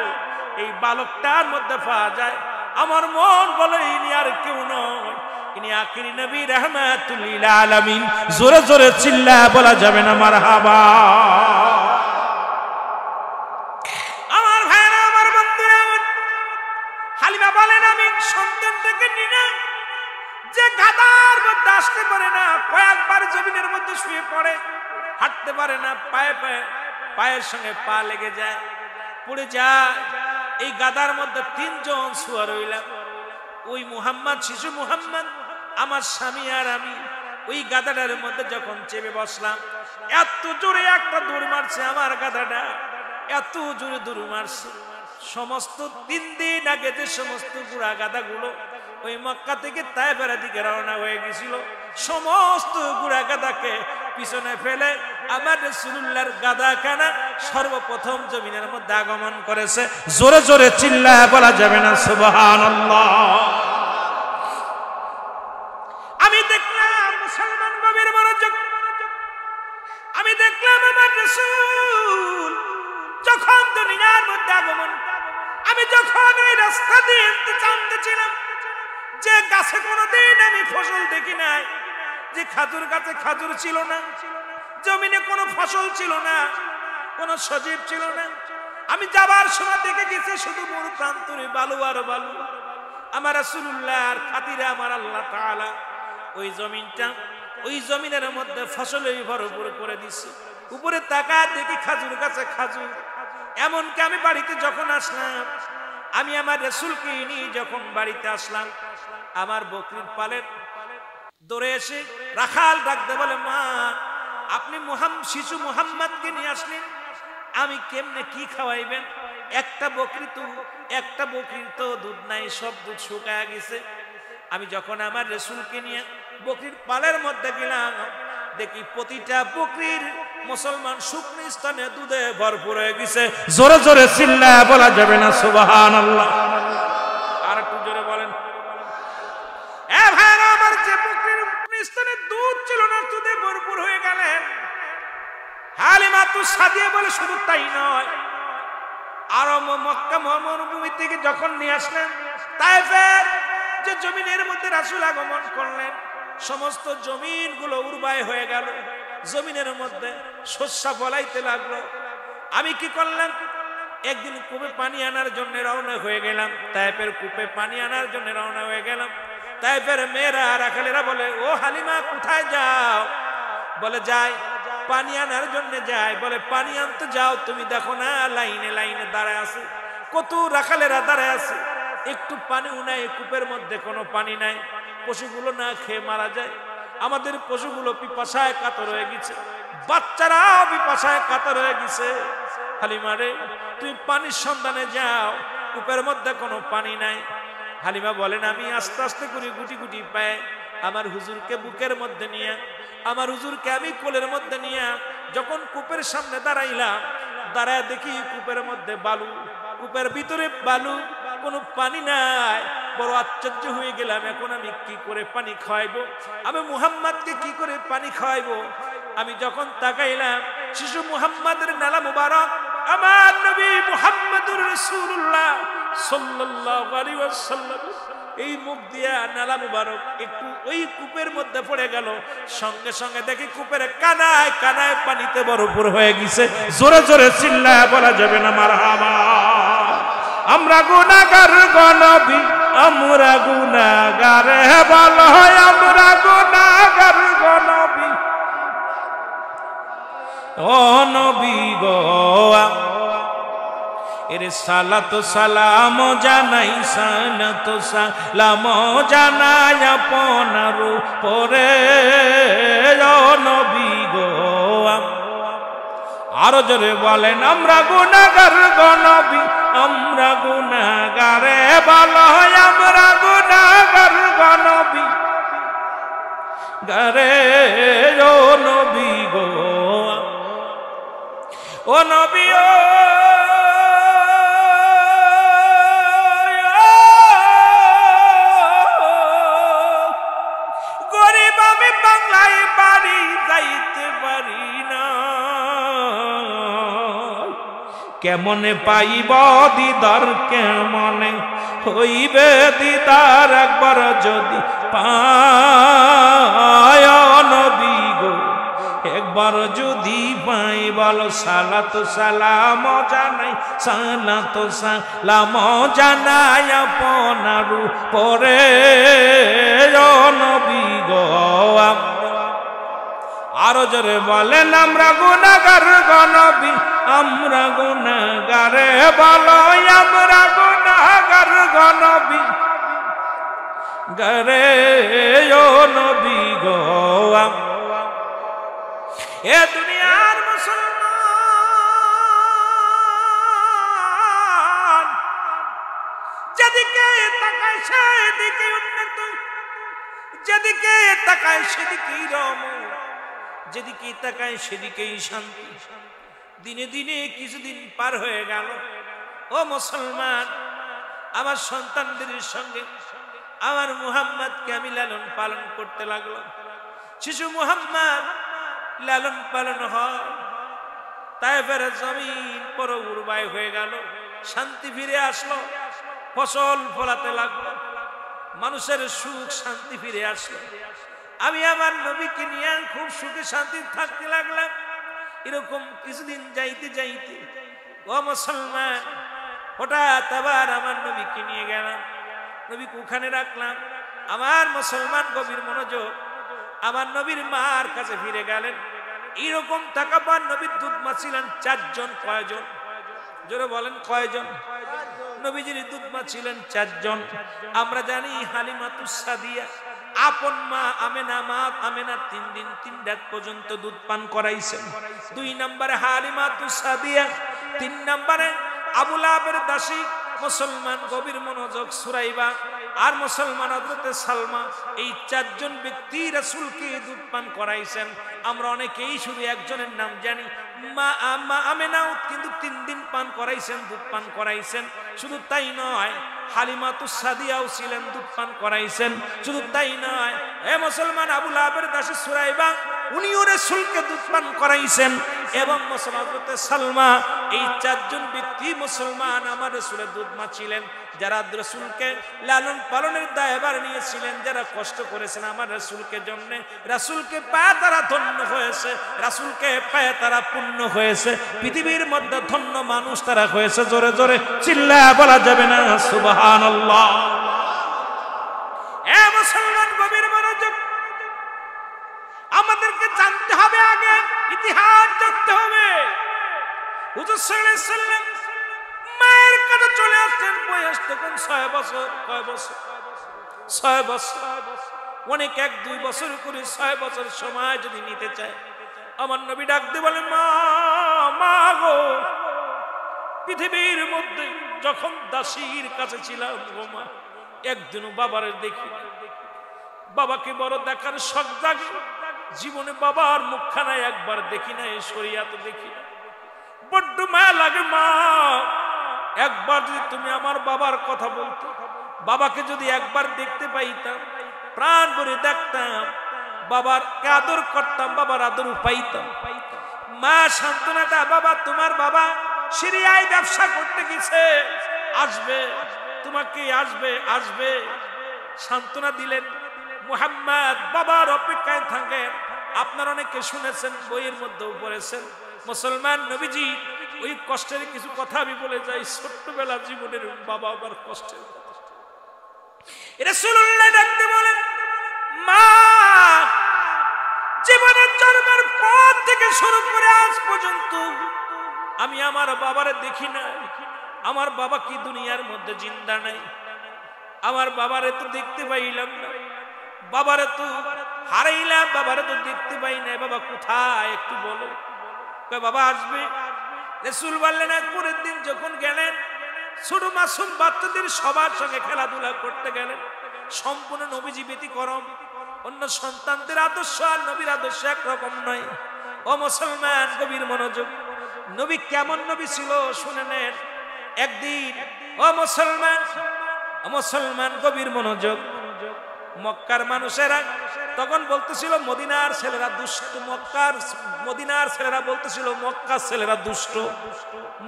Speaker 1: এই বালকটার মধ্যে পাওয়া যায়। আমার মন বলে, ইনি আর কেউ নয়, ইনি আখিরি নবী রাহমাতুল লিল আলামিন। জোরে জোরে চিল্লায় বলা যাবে না মারহাবা? আমার ভাইরা, আমার বন্ধুরা, হালিমা বলেন, আমি সন্তানটাকে নি না, যে গাদার মধ্যে আসতে পারে না, কয়েকবার জমিনের মধ্যে শুয়ে পড়ে, হাঁটতে পারে না, পায়ে পায়ে পায়ের সঙ্গে পা লেগে যায়, পড়ে যায়। এই গাদার মধ্যে 3 জন শুয়ে রইলাম। ওই মুহাম্মদ, শিশু মুহাম্মদ, আমার স্বামী আর আমি ওই গাদাটার মধ্যে যখন চেপে বসলাম, এত জোরে একটা দৌড় মারছে আমার গাদাটা, এত জোরে দৌড় মারছে। সমস্ত 3 দিন আগে যে সমস্ত গুড়া গাদাগুলো ওই মক্কা থেকে তায়েফের দিকে রওনা হয়ে গেছিল, সমস্ত গুড়া গাদাকে পিছনে ফেলে আমার রাসূলুল্লাহর গাদাখানা সর্বপ্রথম জমিনের মধ্যে আগমন করেছে। জোরে জোরে চিল্লায় বলা যাবে না সুবহানাল্লাহ? আমি দেখলাম, মুসলমান গভীর মনোযোগ, আমি দেখলাম আমার রাসূল যখন দুনিয়ার মধ্যে আগমন, আমি যখন এই রাস্তা দিয়ে জানতেছিলাম যে গাছে কোনোদিন আমি ফসল দেখি নাই, যে খাজুর গাছে খাজুর ছিল না, জমিনে কোনো ফসল ছিল না, কোনো সজীব ছিল না। আমি যাবার সময় দেখে গেছি শুধু মরু প্রান্তরে বালু আর বালু। আমার রাসূলুল্লাহর খাতিরে আমার আল্লাহ তাআলা ওই জমিনটা, ওই জমিনের মধ্যে ফসলে ভরপুর করে দিছে। উপরে তাকায় দেখি খাজুর গাছে খাজুর। এমনকি আমি বাড়িতে যখন আসলাম, আমি আমার রাসূলকে নিয়ে যখন বাড়িতে আসলাম, আমার বকরির পালের দৌড়ে এসে রাখাল ডাকতে বলে, মা, আপনি শিশু মুহাম্মদকে নিয়ে আসলেন, আমি কেমনে কি খাওয়াইবেন? একটা বকরির তো দুধ নাই, সব দুধ শুকায় গেছে। আমি যখন আমার রাসূলকে নিয়ে বকরির পালের মধ্যে গেলাম, দেখি প্রতিটা বকরির মুসলমান শুকনো স্থানে দুধে ভরপুর হয়ে গেছে। জোরে জোরে চিল্লায় বলা যাবে না সুবহানাল্লাহ? আর একটু জোরে বলেন। এ ভাইরা আমার, যে বকরির স্থানে দুধ ছিল না, দুধে ভরপুর হয়ে গেলেন। হালিমাতুস সাদিয়া বলে, শুধু তাই নয়, আর মক্কা মরুভূমি থেকে যখন নিয়ে আসলেন তায়েফের যে জমিনের মধ্যে রাসূল আগমন করলেন, সমস্ত জমিনগুলো উর্বর হয়ে গেল, জমিনের মধ্যে শস্য ফলাইতে লাগলো। আমি কি করলাম, একদিন কূপে পানি আনার জন্য রওনা হয়ে গেলাম। তায়েফের কূপে পানি আনার জন্য রওনা হয়ে গেলাম। তায়েফের মেয়েরা রাখালেরা বলে, ও হালিমা কোথায় যাও? বলে যাই পানি আনার জন্য যাই। বলে পানি আনতে যাও, তুমি দেখো না লাইনে লাইনে দাঁড়ায় আছে, কত রাখালেরা দাঁড়ায় আছে, একটু পানিও নাই, কূপের মধ্যে কোনো পানি নাই, পশুগুলো না খেয়ে মারা যায়। আমাদের পশুগুলো পিপাসায় কাতর হয়ে গেছে, বাচ্চারাও পিপাসায় কাতর হয়ে গেছে। হালিমা রে, তুমি পানির সন্ধানে যাও, কূপের মধ্যে কোনো পানি নাই। হালিমা বলেন, আমি আস্তে আস্তে করে গুটি গুটি পায়ে আমার হুজুরকে বুকের মধ্যে নিয়ে, আমার হুজুরকে আমি কোলের মধ্যে নিয়ে যখন কূপের সামনে দাঁড়াইলাম, দাঁড়ায় দেখি কূপের মধ্যে বালু, কূপের ভিতরে বালু, কোনো পানি নাই। বড় আশ্চর্য হয়ে গেলাম, এখন আমি কি করে পানি খাওয়াইবো? আমি মুহাম্মদকে কি করে পানি খাওয়াইবো? আমি যখন তাকাইলাম, শিশু মুহাম্মাদের নালা মুবারক, আমার নবী মুহাম্মদুর রাসূলুল্লাহ সাল্লাল্লাহু আলাইহি ওয়াসাল্লাম, এই মুখ দিয়া নালা মুবারক একটু ওই কূপের মধ্যে পড়ে গেল। সঙ্গে সঙ্গে দেখি কূপের কানায় কানায় পানিতে ভরপুর হয়ে গেছে। জোরে জোরে চিল্লায় বলা যাবে না মারহাবা। আমরা গুনাহগার গো নবী, আমরা গুনাহগার, বলো আমরা গুনাহগার গো নবী, ও নবী গো। এরে সালাত সালাম জানাই, সালাত সালাম জানাই আপনার উপরে, ও নবী গো। আরো জোরে বলেন, আমরা গুনাহগার গো নবী, আমরা গুনাহগার, বলো আমরা গুনাহগার গো নবী গারে, ও নবী গো। ও নবী ও গরিব, আমি বাংলায় বাড়ি যাইতে পারি না, কেমনে পাইব দিদার, কেমনে হইবে দিদার, একবার যদি পায় নবী গো, একবার যদি পাই, বলো সালাত সালাম জানাই, সালাত সালাম জানাই আপনার উপরে, ও নবী গো। আরো জোরে বলেন, আমরা গুনাহগার গো নবী, আমরা গুনাহগার, বলো আমরা গুনাহগার গো নবী গারে, ও নবী গো। এ দুনিয়ার মুসলমান, যেদিকে তাকায় সেদিকে উন্নত, যেদিকে তাকায় সেদিকেই রহমত, যেদিকে তাকায় সেদিকেই শান্তি। দিনে দিনে কিছুদিন পার হয়ে গেল। ও মুসলমান, আমার সন্তানদের সঙ্গে আমার মুহাম্মদকে আমি লালন পালন করতে লাগলাম। শিশু মুহাম্মদ লালন পালন হয়, তায়েফের জমিন পুরো উর্বর হয়ে গেল, শান্তি ফিরে আসলো, ফসল ফলাতে লাগলো, মানুষের সুখ শান্তি ফিরে আসলো। আমি আমার নবীকে নিয়ে খুব সুখে শান্তি থাকতে লাগলাম। এরকম কিছুদিন যাইতে যাইতে ও মুসলমান, হঠাৎ আবার আমার নবীকে নিয়ে গেলাম, নবীকে ওখানে রাখলাম। আমার মুসলমান গভীর মনোযোগ, আমার নবীর মার কাছে ফিরে গেলেন। এরকম তাকাবার নবীর দুধ মা ছিলেন 4 জন। কয়জন? জোরে বলেন কয়জন? নবীজির দুধ মা ছিলেন 4 জন। আমরা জানি হালিমাতুস সাদিয়া আপন মা আমেনা 3 দিন 3 রাত পর্যন্ত দুধ পান করাইছেন। 2 নম্বরে হালিমাতুস সাদিয়া, 3 নম্বরে আবু লাহাবের দাসী মুসলমান গভীর মনোযোগ সুরাইবা, আর মুসলমান হযরতে সালমা। এই 4 জন ব্যক্তি রাসূলকে দুধ পান করাইছেন। আমরা অনেকেই শুধু একজনের নাম জানি, মা আমেনাও কিন্তু 3 দিন পান করাইছেন, দুধ পান করাইছেন। শুধু তাই নয়, হালিমাতুস সাদিয়াও ছিলেন, দুধ পান করাইছেন। শুধু তাই নয়, এ মুসলমান আবু লাহাবের দাসী সুরাইবা উনিও রাসূলকে দুধ পান করাইছেন এবং হযরত সালমা, এই চারজন ব্যক্তি মুসলমান আমার রাসূলের দুধ মা ছিলেন, যারা রাসূলকে লালন পালনের দায়ভার নিয়েছিলেন, যারা কষ্ট করেছেন আমার রাসূলকে জন্য। রাসূলকে পায় তারা ধন্য হয়েছে, রাসূলকে পায় তারা পূর্ণ হয়েছে, পৃথিবীর মধ্যে ধন্য মানুষ তারা হয়েছে। জোরে জোরে চিল্লায়া বলা যাবে না সুবহানাল্লাহ? এ মুসলমান, গভীর মনোযোগ, আমাদেরকে জানতে হবে, আগে ইতিহাস জানতে হবে। হুজুর সাল্লাল্লাহু আলাইহি সাল্লাম মায়ের কাছে চলে আসছেন, বয়স তখন 6 বছর। কয় বছর? 6 বছর। অনেক 1-2 বছর করে 6 বছর সময় যদি নিতে চায়, আমার নবী ডাক দিয়ে বলে, মা, মা গো, পৃথিবীর মধ্যে যখন দাসীর কাছে ছিলাম গো মা, একদিনও বাবারে দেখি, বাবাকে বড় দেখার শখ জাগে, জীবনে বাবার মুখখানা একবার দেখি না, এই শরিয়াত দেখি না, বড্ড মায়া লাগে মা। একবার যদি তুমি আমার বাবার কথা বলতো, বাবাকে যদি একবার দেখতে পাইতাম, প্রাণ ভরে দেখতাম, বাবার আদর করতাম, বাবার আদর পাইতাম। মা সান্ত্বনা দেয়, বাবা, তোমার বাবা সিরিয়ায় ব্যবসা করতে গেছে, আসবে, তোমাকে আসবে, আসবে। সান্ত্বনা দিলেন। মুহাম্মদ বাবার অপেক্ষায় থাকেন। আপনারা অনেকে শুনেছেন, বইয়ের মধ্যেও পড়েছেন। মুসলমান নবীজি ওই কষ্টের কিছু কথা আমি বলে যাই, ছোট্টবেলা জীবনের বাবা আবার কষ্টের কথা। রাসূলুল্লাহ ডাকতে বলেন, মা, জীবনের জন্মের পর থেকে শুরু করে আজ পর্যন্ত আমি আমার বাবারে দেখি না। আমার বাবা কি দুনিয়ার মধ্যে জিন্দা নাই? আমার বাবারে তো দেখতে পাইলাম না, বাবারে তো হারাইলাম, বাবারে তো দেখতে পাই না। বাবা কোথায় একটু বলো। বাবা আসবে। রাসূল বললেন, পরের দিন যখন গেলেন, ছোট মাসুম বাচ্চাদের সবার সঙ্গে খেলাধুলা করতে গেলেন। সম্পূর্ণ নবীজি ব্যতিক্রম, অন্য সন্তানদের আদর্শ আর নবীর আদর্শ একরকম নয়। ও মুসলমান, গভীর মনোযোগ, নবী কেমন নবী ছিল শুনে নেন। একদিন, ও মুসলমান, মুসলমান গভীর মনোযোগ, মক্কার মানুষেরা তখন বলতেছিল মদিনার ছেলেরা দুষ্ট। মদিনার ছেলেরা বলতেছিল মক্কার ছেলেরা দুষ্ট,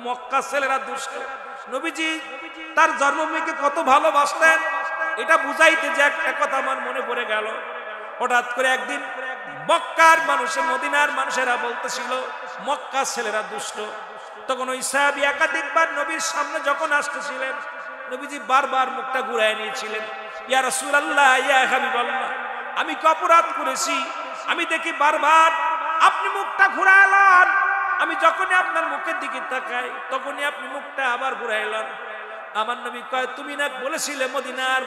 Speaker 1: মক্কার ছেলেরা দুষ্ট। নবীজি তার জন্মভূমিকে কত ভালোবাসতেন, এটা বুঝাইতে যে একটা কথা আমার মনে পড়ে গেল। হঠাৎ করে একদিন মক্কার মানুষের, মদিনার মানুষেরা বলতেছিল মক্কার ছেলেরা দুষ্ট। তখন ওই সাহাবী একাধিকবার নবীর সামনে যখন আসতেছিলেন, নবীজি বারবার মুখটা ঘুরায় নিয়েছিলেন। ইয়া রাসূলুল্লাহ, ইয়া হাবিবাল্লাহ, আমি কি অপরাধ করেছি? আমি দেখি বারবার আপনি মুখটা ঘুরাইলেন, আমি যখনই আপনার মুখের দিকে তাকাই তখনই আপনি মুখটা আবার ঘুরাইলেন। আমার নবী কয়, তুমি না বলেছিলে মদিনার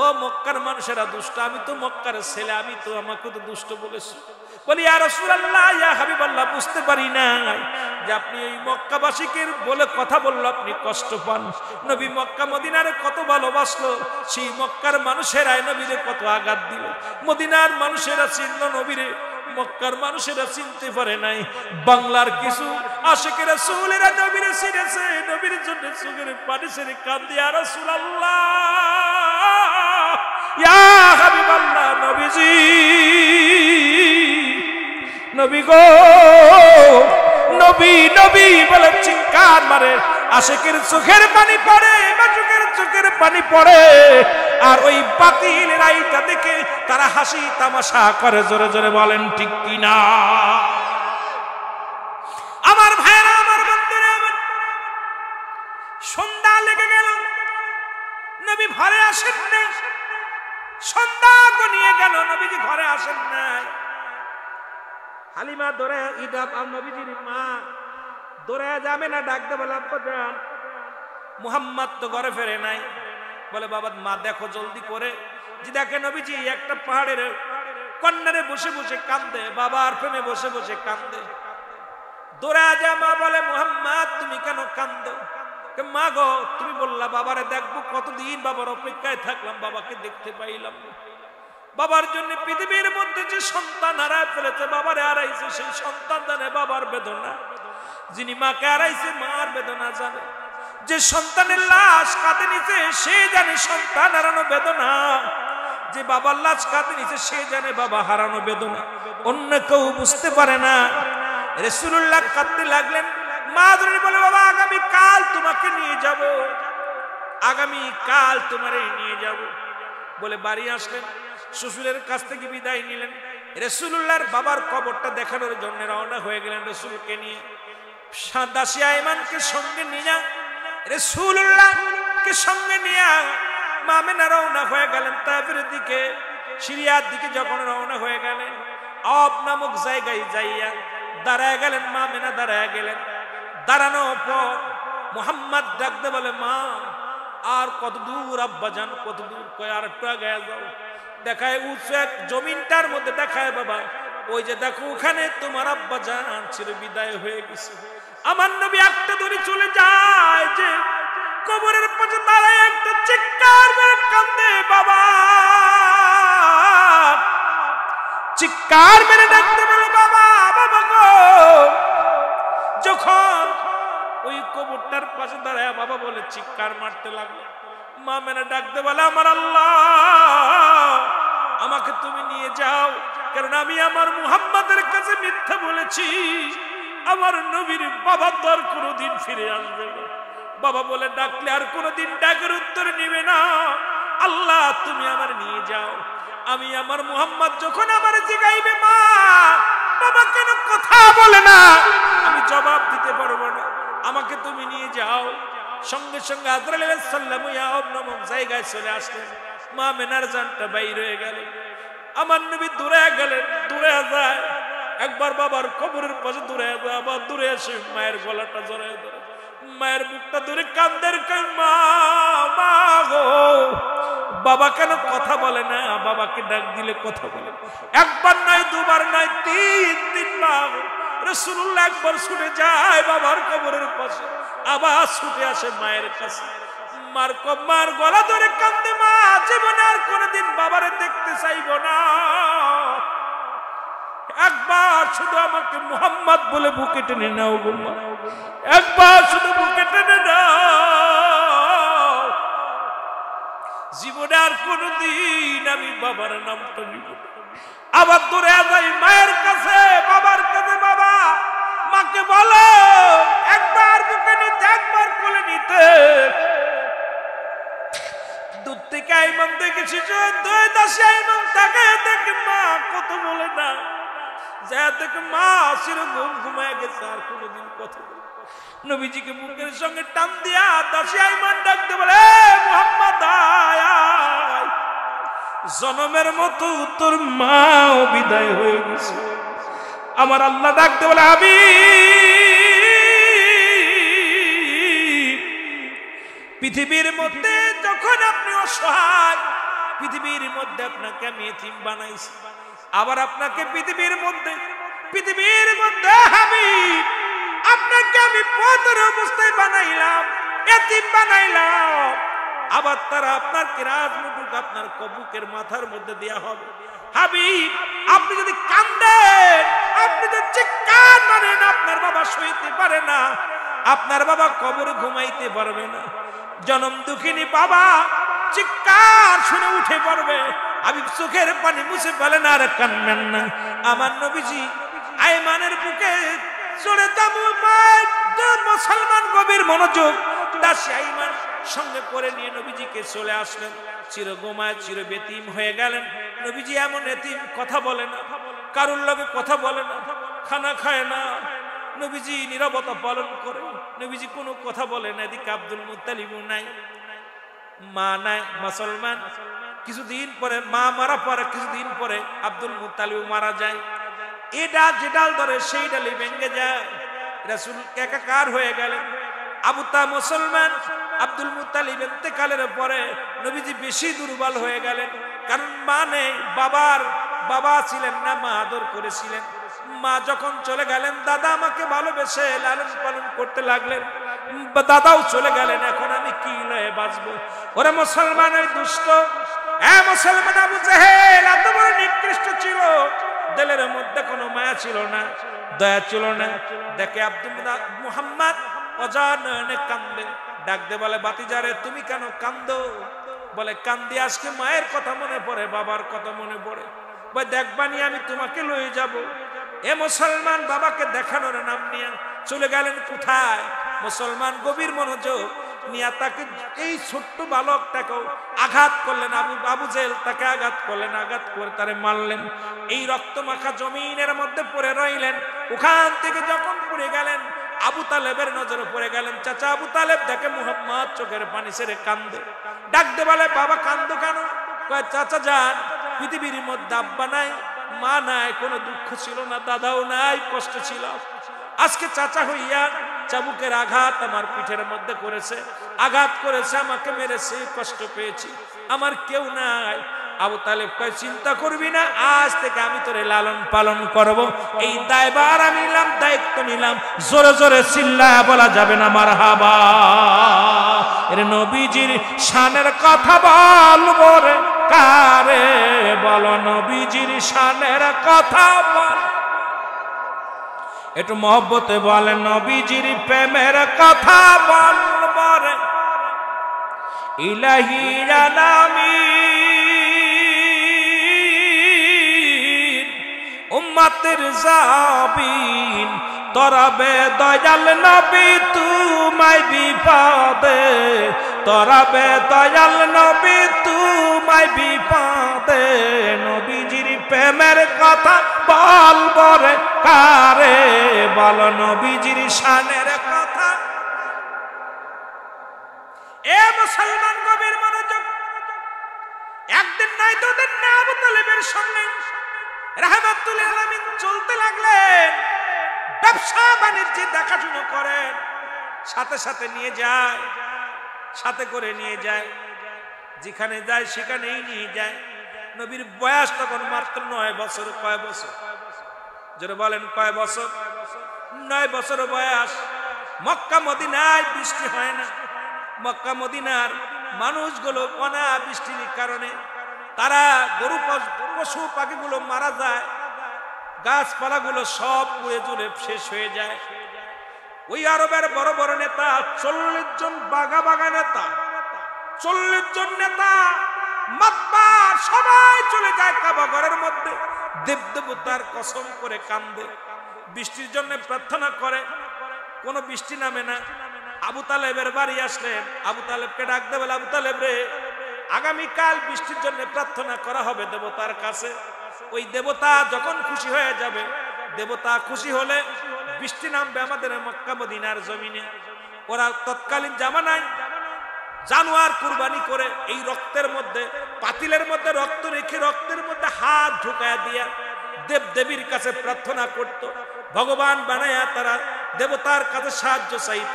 Speaker 1: ও মক্কার মানুষেরা দুষ্ট? আমি তো মক্কার ছেলে, আমি তো আমাকে তো দুষ্ট বলেছি। বলি, ইয়া রাসূলুল্লাহ, ইয়া হাবিবাল্লাহ, বুঝতে পারি না যে আপনি এই মক্কাবাসীকে বলে কথা বললো আপনি কষ্ট পান। নবী মক্কা মদিনারে কত ভালোবাসলো, সেই মক্কার মানুষেরা নবীরে কত আঘাত দিল। মদিনার মানুষেরা চিনল নবীরে, মক্কার মানুষেরা চিনতে পারে নাই। বাংলার কিছু আশিকে রাসূলেরা নবীরে চিনেছে, নবীর জন্য চোখের পানি ছেড়ে কান্দে, ইয়া রাসূলুল্লাহ, ইয়া হাবিবাল্লাহ, নবীজি, নবী গো, নবী, নবী বলে চিৎকার মারে। আশিকের চোখের পানি পড়ে, মাসুকের চোখের পানি পড়ে, আর ওই বাতিলের আইটা দেখে তারা হাসি তামাশা করে। জোরে জোরে বলেন ঠিক কিনা? আমার ভাইরা, আমার বন্ধুরা, সন্ধ্যা লেগে গেল, নবী ঘরে আসেন নাই। সন্ধ্যা গনিয়ে গেল, নবীজি ঘরে আসেন নাই। হালিমা দৌড়ে, ইদাব আর নবীজির মা দৌড়ে যাবে না, ডাকতে বলে, আব্বা যান, মুহাম্মদ তো ঘরে ফেরে নাই। বলে, বাবা, মা দেখো জলদি করে। যে দেখে নবীজি একটা পাহাড়ের কন্যারে বসে বসে কান্দে, বাবার প্রেমে বসে বসে কান্দে। দৌড়ে যা, মা বলে, মুহাম্মদ তুমি কেন কান্দো? মা গো, তুমি বললা বাবারে দেখবো, কতদিন বাবার অপেক্ষায় থাকলাম, বাবাকে দেখতে পাইলাম। বাবার জন্য পৃথিবীর মধ্যে যে সন্তান হারায় ফেলেছে, বাবারে হারাইছে, সেই সন্তান জানে বাবার বেদনা। যিনি মাকে হারাইছে মার বেদনা জানে। যে সন্তানের লাশ কাঁদে নিছে সে জানে সন্তান হারানো বেদনা। যে বাবার লাশ কাঁধে নিচে সে জানে বাবা হারানো বেদনা, অন্য কেউ বুঝতে পারে না। রাসূলুল্লাহ কাঁদতে লাগলেন। মা ধরে বলে বাবা আগামী কাল তোমাকে নিয়ে যাব, আগামী কাল তোমারে নিয়ে যাব বলে বাড়ি আসলেন। শ্বশুরের কাছ থেকে বিদায় নিলেন। রাসূলুল্লাহর বাবার কবরটা দেখানোর জন্য রওনা হয়ে গেলেন রাসূলকে নিয়ে। দাসী আইমানকে সঙ্গে নিয়ে রাসূলুল্লাহকে সঙ্গে নিয়ে মা আমেনা রওনা হয়ে গেলেন তায়েফের দিকে। সিরিয়ার দিকে যখন রওনা হয়ে গেলেন, আব নামক জায়গায় যাইয়া দাঁড়ায় গেলেন। মা আমেনা দাঁড়ায় গেলেন। দাঁড়ানোর পর মুহাম্মদ ডাকতে বলে মা আর কত দূর আব্বা জান, কত দূর? কয় আর একটু আগে যাও। দেখায় উঁচু এক জমিনটার মধ্যে, দেখায় বাবা ওই যে দেখো ওখানে তোমার আব্বা জান ছিল, বিদায় হয়ে গেছে। আমার নবী একটা দড়ি চলে যায় যে কবরের পাশে দাঁড়ায় একটা চিৎকার মেরে কাঁদে বাবা, চিৎকার মেরে ডাকতে বলে বাবা বাবা গো। যখন ওই কবরটার পাশে দাঁড়ায় বাবা বলে চিৎকার মারতে লাগলো। মা মেনে ডাকতে বলে আমার আল্লাহ আমাকে তুমি নিয়ে যাও, কারণ আমি আমার মুহাম্মাদের কাছে মিথ্যা বলেছি, আমার নবীর বাবা তো আর কোনোদিন ফিরে আসবে না। বাবা বলে ডাকলে আর কোনোদিন ডাকের উত্তর নিবে না। আল্লাহ তুমি আমার নিয়ে যাও, আমি আমার মুহাম্মদ যখন আমার জিগাইবে মা বাবা কেন কথা বলে না, আমি জবাব দিতে পারবো না, আমাকে তুমি নিয়ে যাও। সঙ্গে সঙ্গে আজরাইল আলাইহিস সালাম ইয়াব নামক জায়গায় চলে আসলেন। মা আমেনার জানটা বাইর হয়ে গেল। আমার নবী দূরে গেলেন। দূরে যায় একবার বাবার কবরের পাশে, দূরে যায় আবার দূরে এসে মায়ের গলাটা জড়ায় ধরে, মায়ের মুখটা ধরে কান্দের মা মা গো। বাবা কেন কথা বলে না? বাবাকে ডাক দিলে কথা বলে। একবার নয়, দুবার নয়, তিনবার। রাসূলুল্লাহ একবার ছুটে যায় বাবার কবরের পাশে, আবার ছুটে আসে মায়ের কাছে। মার গলা ধরে কান্দে, মা জীবনে আর কোনদিন বাবারে দেখতে চাইব না, একবার শুধু আমাকে মুহাম্মদ বলে বুকে টেনে নাও গো মা, একবার শুধু বুকে টেনে নাও, জীবনে আর কোনদিন আমি বাবার নামটা নিব। আবার দূরে যাই মায়ের কাছে, বাবার কাছে। বাবা মাকে বলো একবার বুকে নিতে, একবার কোলে নিতে। দূর থেকে আইমান দেখেছি যে দুই দাসী আইমান তাকে দেখে মা কত বলে না, যা দেখে মা সেরকম ঘুমায় গেছে, আর কোনোদিন কথা বলে। নবীজিকে বুকের সঙ্গে টান দিয়া দাসী আইমান ডাকতে বলে মুহাম্মদ আয় আয়, জনমের মতো তোর মাও বিদায় হয়ে গেছে। আমার আল্লাহ ডাকতে বলে আমি পৃথিবীর মধ্যে যখন আপনি অসহায়, পৃথিবীর মধ্যে আপনাকে আমি এতিম বানাইছি, আবার আপনাকে পৃথিবীর মধ্যে আমি আপনাকে আমি পথের অবস্থায় বানাইলাম, এতিম বানাইলাম। আবার তারা আপনার কিরাত মুটুক আপনার কবুকের মাথার মধ্যে দেয়া হবে। হাবিব আপনি যদি কান্দেন, আপনি যদি চিৎকার মারেন, আপনার বাবা সইতে পারে না, আপনার বাবা কবরে ঘুমাইতে পারবে না। জনম দুঃখিনী বাবা চিৎকার শুনে উঠে পড়বে। হাবিব চোখের পানি মুছে ফেলেন আর কান্নেন না। আমার নবীজি আইমানের বুকে চড়ে যাবো, মুসলমান গভীর মনোযোগ। দাসী আইমান সঙ্গে করে নিয়ে নবীজিকে চলে আসলেন। চির গোমায় চির বেতিম হয়ে গেলেন। নবীজি এমন এতিম, কথা বলে না, কারুর লগে কথা বলে না, খানা খায় না। নবীজি নীরবতা পালন করে, নবীজি কোনো কথা বলে না। এদিকে আব্দুল মুত্তালিবও নাই, মা নাই, মুসলমান। কিছুদিন পরে মা মারা পরে, কিছুদিন পরে আব্দুল মুত্তালিব মারা যায়। এই ডাল যে ডাল ধরে সেই ডালে ভেঙে যায়। রাসূল একাকার হয়ে গেলেন। আবু তা মুসলমান, আব্দুল মুত্তালিব ইন্তেকালের পরে নবীজি বেশি দুর্বল হয়ে গেলেন। কারণ মা নেই, বাবা ছিলেন না, মা আদর করেছিলেন। মা যখন চলে গেলেন, দাদা আমাকে ভালোবেসে লালন পালন করতে লাগলেন। দাদাও চলে গেলেন, এখন আমি কি লয়ে বাঁচবো? ওরে মুসলমান ওই দুষ্ট, হ্যাঁ মুসলমান আবু জেহেল এত বড় নিকৃষ্ট ছিল, দিলের মধ্যে কোনো মায়া ছিল না, দয়া ছিল না। দেখে আব্দুল মুহাম্মদ অজাননে কান্দে, ডাক দে বলে বাতিজারে তুমি কেন কান্দো? বলে কান্দি আজকে মায়ের কথা মনে পড়ে, বাবার কথা মনে পড়ে। বলে দেখবানি আমি তোমাকে লয়ে যাব। এ মুসলমান বাবাকে দেখানোর নাম নিয়ে চলে গেলেন কোথায়? মুসলমান গভীর মনোযোগ নিয়ে তাকে, এই ছোট্ট বালকটাকেও আঘাত করলেন। আবু জেহেল তাকে আঘাত করলেন, আঘাত করে তারে মারলেন। এই রক্তমাখা জমিনের মধ্যে পড়ে রইলেন। ওখান থেকে যখন পড়ে গেলেন আবু তালেবের নজরে পড়ে গেলেন। চাচা আবু তালেব দেখে মুহাম্মদ চোখের পানি ছেড়ে কান্দে। ডাকতে বলে বাবা কান্দো কেন? কয় চাচা যান, পৃথিবীর মধ্যে আব্বা নাই, মা নাই, কোনো দুঃখ ছিল না, দাদাও নাই, কষ্ট ছিল। আজকে চাচা হইয়া চাবুকের আঘাত আমার পিঠের মধ্যে করেছে, আঘাত করেছে, আমাকে মেরেছে, কষ্ট পেয়েছি, আমার কেউ নাই। আবু তালেব কয় চিন্তা করবি না, আজ থেকে আমি তোরে লালন পালন করব। এই দায়ভার আমি নিলাম, দায়িত্ব নিলাম। জোরে জোরে চিল্লায়া বলা যাবে না মারহাবা। এর নবীজির শানের কথা বলবো রে কারে, বলো নবীজির শানের কথা বল। একটু মহব্বতে বলে নবীজির প্রেমের কথা বলবো রে। ইলাহি আলামিন উম্মতের জাবিন তরাবে দয়াল নবী তুমায় বিপদে, তরাবে দয়াল নবী তুমায় বিপদে। নবীজির প্রেমের কথা বলবো রে কারে, বলো নবীজির শানের কথা। এ মুসলমান গভীর মনোযোগ। একদিন নাই দুদিন না আবু তালেবের সঙ্গে রাহমাতুল আলামিন চলতে লাগলেন। ব্যবসা বাণিজ্য দেখাশোনা করেন, সাথে সাথে নিয়ে যায়, সাথে করে নিয়ে যায়, যেখানে যায় সেখানেই নিয়ে যায়। নবীর বয়স তখন মাত্র 9 বছর। কয় বছর? যারা বলেন কয় বছর? 9 বছর বয়স। মক্কা মদিনায় বৃষ্টি হয় না। মক্কা মদিনার মানুষগুলো অনাবৃষ্টির কারণে তারা গরু পশু পাখিগুলো মারা যায়, গাছপালাগুলো সব পুড়ে জুড়ে শেষ হয়ে যায়। ওই আরবের বড় বড় নেতা 40 জন বাগা বাগা নেতা, 40 জন নেতা মাতবার সবাই চলে যায় কাবা ঘরের মধ্যে, দেবদেবতার কসম করে কান্দে, বৃষ্টির জন্য প্রার্থনা করে, কোনো বৃষ্টি নামে না। আবু তালেবের বাড়ি আসলেন, আবু তালেবকে ডাক দেবে, আবু তালেব রে, আগামীকাল বৃষ্টির জন্য প্রার্থনা করা হবে দেবতার কাছে। ওই দেবতা যখন খুশি হয়ে যাবে, দেবতা খুশি হলে বৃষ্টি নামবে আমাদের মক্কা মদিনার জমিনে। ওরা তৎকালীন জামানায় জানোয়ার কুরবানি করে এই রক্তের মধ্যে, পাতিলের মধ্যে রক্ত রেখে রক্তের মধ্যে হাত ঢুকায়া দিয়া দেব দেবীর কাছে প্রার্থনা করত। ভগবান বানায়া তারা দেবতার কাছে সাহায্য চাইত।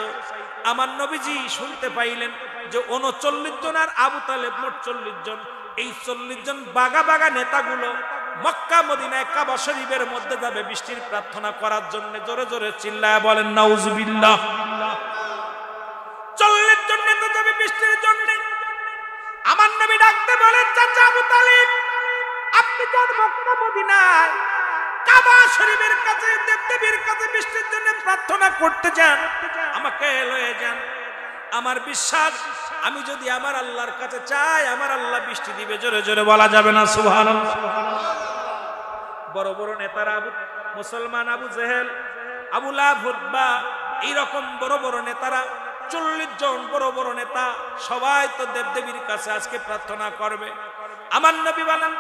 Speaker 1: আমার নবীজি শুনতে পাইলেন যে 39 জন আর আবু তালেব মোট 40 জন। এই 40 জন বাগা বাগা নেতাগুলো মক্কা মদিনায় কাবা শরীফের মধ্যে যাবে বৃষ্টির প্রার্থনা করার জন্য। জোরে জোরে চিল্লায় বলেন নাউজুবিল্লাহ। 40 জন নেতা যাবে বৃষ্টির জন্য। আমার নবী ডাকতে বলেন চাচা আবু তালেব, আপনি যান মক্কা মদিনায় কাবা শরীফের কাছে দেবদেবীর কাছে বৃষ্টির জন্য প্রার্থনা করতে যান, আমাকে লয়ে যান। আমার বিশ্বাস আমি যদি আমার আল্লাহর কাছে চাই আমার আল্লাহ বৃষ্টি দিবে। জোরে জোরে বলা যাবে না সুবহানাল্লাহ। বড় বড় নেতারা মুসলমান আবু জেহেল, আবু লাহাব, উতবা, এইরকম বড় বড় নেতারা 40 জন বড় বড় নেতা সবাই তো দেবদেবীর কাছে আজকে প্রার্থনা করবে। আমার নবী বলেন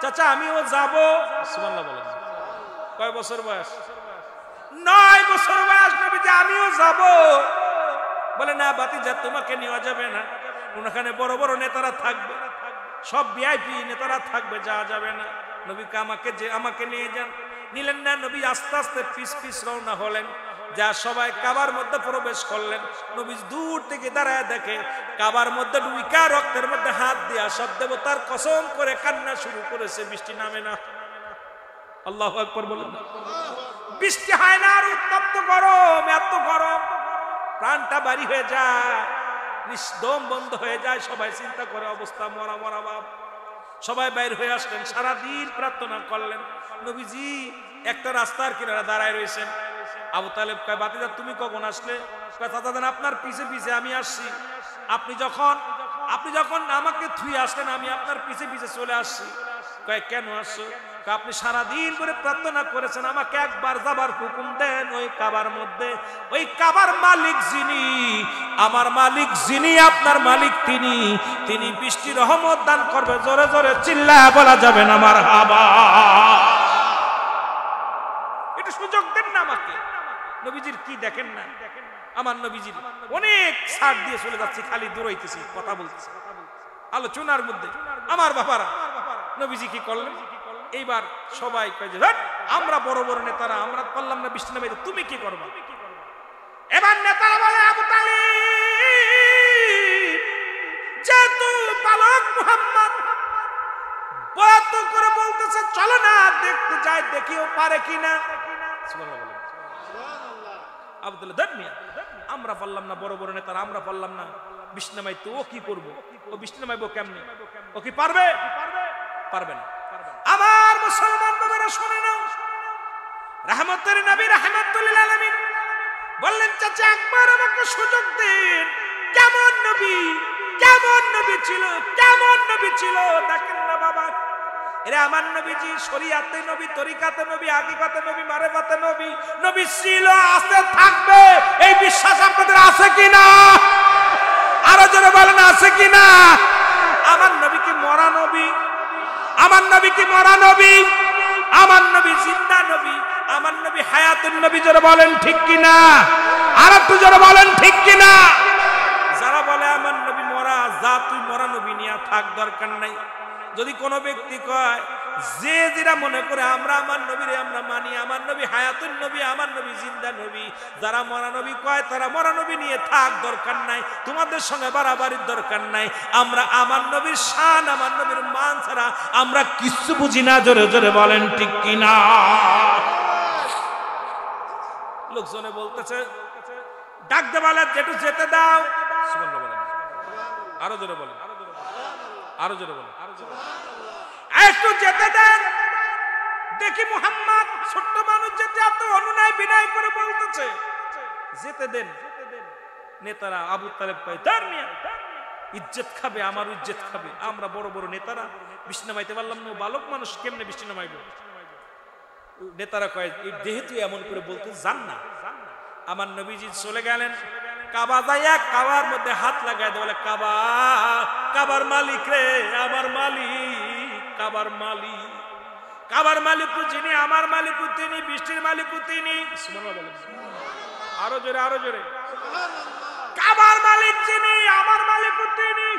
Speaker 1: চাচা আমিও যাব। সুবহানাল্লাহ বলেন। কয় বছর বয়স? 9 বছর বয়স। নবী যে আমিও যাব। বলে না বাতিজা তোমাকে নেওয়া যাবে না, ওখানে বড় বড় নেতারা থাকবে, সব ভিআইপি নেতারা থাকবে, যাওয়া যাবে না। নবীকে আমাকে নিয়ে যান। নিলেন না। নবী আস্তে আস্তে পিস পিস রওনা হলেন। যা সবাই কাবার মধ্যে প্রবেশ করলেন। নবী দূর থেকে দাঁড়ায় দেখে কাবার মধ্যে ঢুইকা রক্তের মধ্যে হাত দিয়া সব দেবতার কসম করে কান্না শুরু করেছে। বৃষ্টি নামে না। আল্লাহু আকবার বলেন। বৃষ্টি হয় না, আর উত্তপ্ত গরম, এত গরম প্রাণটা বাড়ি হয়ে যায়, নিঃদম বন্ধ হয়ে যায়। সবাই চিন্তা করে অবস্থা মরা মরা ভাব। সবাই বাইর হয়ে আসলেন, সারাদিন প্রার্থনা করলেন। নবীজি একটা রাস্তার কিনারে দাঁড়ায় রয়েছেন। আবু তালেব কয় বাতিজা তুমি কখন আসলে? কয় চাচা জান আপনার পিছে পিছে আমি আসছি। আপনি যখন আপনি যখন আমাকে থুয়ে আসলেন আমি আপনার পিছে পিছে চলে আসছি। কয় কেন আসছো? আপনি সারাদিন করে প্রার্থনা করেছেন, আমাকে একবার যাবার হুকুম দেন ওই কাবার মধ্যে। ওই কাবার মালিক যিনি, আমার মালিক যিনি, আপনার মালিক তিনি, তিনি বৃষ্টি রহমত দান করবে। জোরে জোরে চিল্লায় বলা যাবে না মারহাবা। এটা সুযোগ দেন না আমাকে। নবীজির কি দেখেন না, আমার নবীজির অনেক ছাড় দিয়ে চলে যাচ্ছি, খালি দৌড়াইতেছি, কথা বলতেছি আলোচনার মধ্যে। আমার বাবারা, নবীজি কি করলেন? এইবার সবাই কয় যে আমরা বড় বড় নেতারা, আমরা পারলাম না বৃষ্টি নামাইতে, তুমি কি করবা? এবার নেতারা বলে আবু তালিব যেহেতু পালক মুহাম্মদ বয়াত করে বলতেছে, চলো না দেখতে যাই, দেখিও পারে কিনা। সুবহানাল্লাহ। আব্দুল্লাহ দেন মিয়া, আমরা পারলাম না, বড় বড় নেতারা আমরা পারলাম না বৃষ্টি নামাইতে, ও কি করবো? ও বৃষ্টি নামাইবো কেমনে? ও কি পারবে? পারবে না। আমার মুসলমান বাবারা শুনে নাও, রাহমাতুল নবী রাহমাতুল লিল আলামিন বললেন, চাচা একবার আমাকে সুযোগ দিন। কেমন নবী, কেমন নবী ছিল, কেমন নবী ছিল দেখেন না বাবা। এরা আমার নবীজি শরীয়তে নবী, তরিকাতে নবী, হাকিকতে নবী, মারেফাতে নবী, নবী ছিল, আছে, থাকবে, এই বিশ্বাস আপনাদের আছে কিনা? আরো জোরে বলেন আছে কিনা? আমার নবী কি মরা নবী? আমার নবী কি মরা নবী? আমার নবী জিন্দা নবী, আমার নবী হায়াতুন নবী। জোরে বলেন ঠিক কিনা? আর একটু জোরে বলেন ঠিক কিনা? যারা বলে আমার নবী মরা, যা তুই মরা নবী নিয়ে থাক, দরকার নাই। যদি কোনো ব্যক্তি কয় যে যেটা মনে করে আমরা আমার নবীরে আমরা মানি, আমার নবী হায়াতুন নবী, আমার নবী জিন্দা নবী, যারা মরা নবী কয় তারা মরা নবী নিয়ে থাক, দরকার নাই, তোমাদের সঙ্গে বাড়াবাড়ির দরকার নাই। আমরা আমার নবীর শান, আমার নবীর মান ছাড়া আমরা কিছু বুঝি না। জোরে জোরে বলেন ঠিক কিনা? লোকজনে বলতেছে ডাক দে বলে যেটু যেতে দাও। সুবহানাল্লাহ বলেন, আরো জোরে বলেন, আরো জোরে বলেন, একটু যেতে দেন। দেখি মুহাম্মদ ছোট্ট মানুষ যেতে এত অনুনয় বিনয় করে বলতেছে, যেতে দেন। নেতারা আবু তালেব কয় তার মিয়া ইজ্জত খাবে, আমার ইজ্জত খাবে। আমরা বড় বড় নেতারা বৃষ্টি নামাইতে পারলাম না, বালক মানুষ কেমনে বৃষ্টি নামাইব? নেতারা কয় যেহেতু এমন করে বলতে যান না। আমার নবীজি চলে গেলেন, কাবা যাইয়া কাবার মধ্যে হাত লাগায় বলে, কাবা, কাবার মালিক রে, আমার মালিক, কাবার মালিক, কাবার মালিক যিনি, আমার মালিক তিনি, বৃষ্টির মালিক তিনি। আরো জোরে, আরো জোরে। কাবার মালিক যিনি, আমার মালিক তিনি,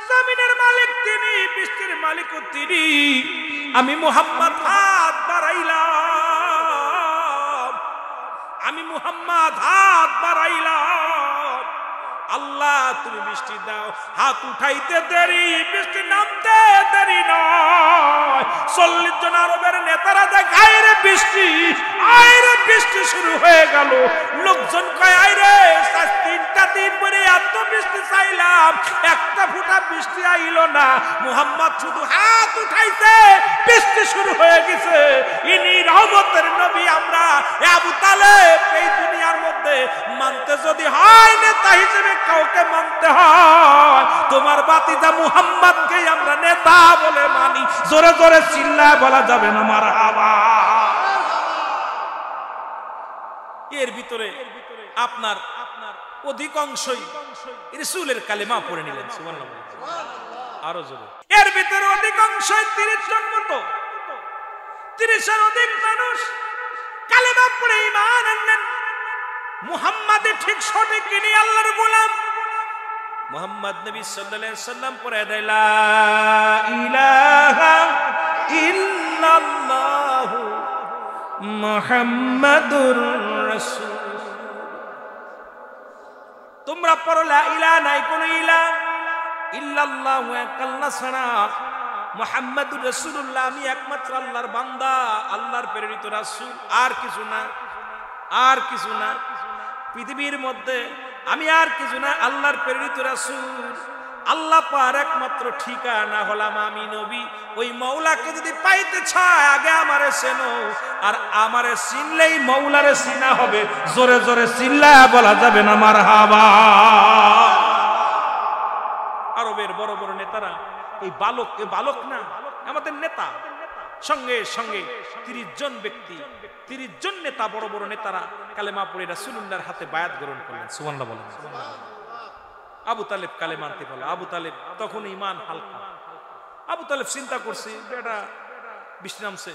Speaker 1: জমিনের মালিক তিনি, বৃষ্টির মালিক তিনি। আমি মুহাম্মদ হাত বাড়াইলাম, আমি মুহাম্মদ হাত বাড়াইলাম, আল্লাহ তুমি বৃষ্টি দাও। হাত উঠাইতে দেরি, বৃষ্টি নামতে দেরি নয়। 40 জন আরবের নেতারা দেখায় রে বৃষ্টি, আইরে বৃষ্টি শুরু হয়ে গেল। লোকজন কয় আইরে 3টা দিন পরে এত বৃষ্টি চাইলাম, একটা ফোঁটা বৃষ্টি আইলো না। মুহাম্মদ শুধু হাত উঠাইছে, বৃষ্টি শুরু হয়ে গেছে। ইনি রহমতের নবী। আমরা আবু তালেব এই দুনিয়ার মধ্যে মানতে যদি হয়, নেতা হিসেবে কাউকে মানতে হয়, তোমার বাতিজা মুহাম্মদকে আমরা নেতা বলে মানি। জোরে জোরে চিল্লায় বলা যাবে না মারহাবা। এর ভিতরে আপনার অধিকাংশই রাসূলের কালেমা পড়ে নিলেন। সুবহানাল্লাহ, আরো জোরে। এর ভিতরে অধিকাংশই 30 জন মতো, 30 এর অধিক মানুষ কালেমা পড়ে ঈমান আনলেন। মুহাম্মদ ঠিক সঠিক ইনি আল্লাহর গোলাম। মুহাম্মদ নবী সাল্লাল্লাহু আলাইহি ওয়াসাল্লাম পড়ে দেয় লা ইলাহা ইল্লাল্লাহ মুহাম্মাদুর রাসূল। তোমরা পড়ো লা ইলাহা, নাই কোন ইলাহ, ইল্লাল্লাহ এক আল্লাহ ছাড়া, মুহাম্মাদুর রাসূলুল্লাহ আমি একমাত্র আল্লাহর বান্দা, আল্লাহর প্রেরিত রাসূল, আর কিছু না, আর কিছু না পৃথিবীর মধ্যে, আমি আর কিছু না, আল্লাহর প্রেরিত রাসূল। আল্লাহ পার একমাত্র ঠিকানা হলাম আমি নবী। ওই মওলাকে যদি পাইতে চায় আগে আমারে চেনো, আর আমারে চিনলেই মওলারে চিনা হবে। জোরে জোরে চিল্লায়া বলা যাবে না মারহাবা। আরবে বড় বড় নেতারা এই বালক না, আমাদের নেতা, সঙ্গে সঙ্গে 30 জন ব্যক্তি, 30 জন নেতা, বড় বড় নেতারা কালেমা পড়ে রাসূলুল্লাহর হাতে বায়াত গ্রহণ করলেন। সুবহানাল্লাহ বলেন। আবু তালেব কালেমা আনতে বলে। আবু তালেব তখন ঈমান হালকা। আবু তালেব চিন্তা করছে, বেটা বৃষ্টি নামছে,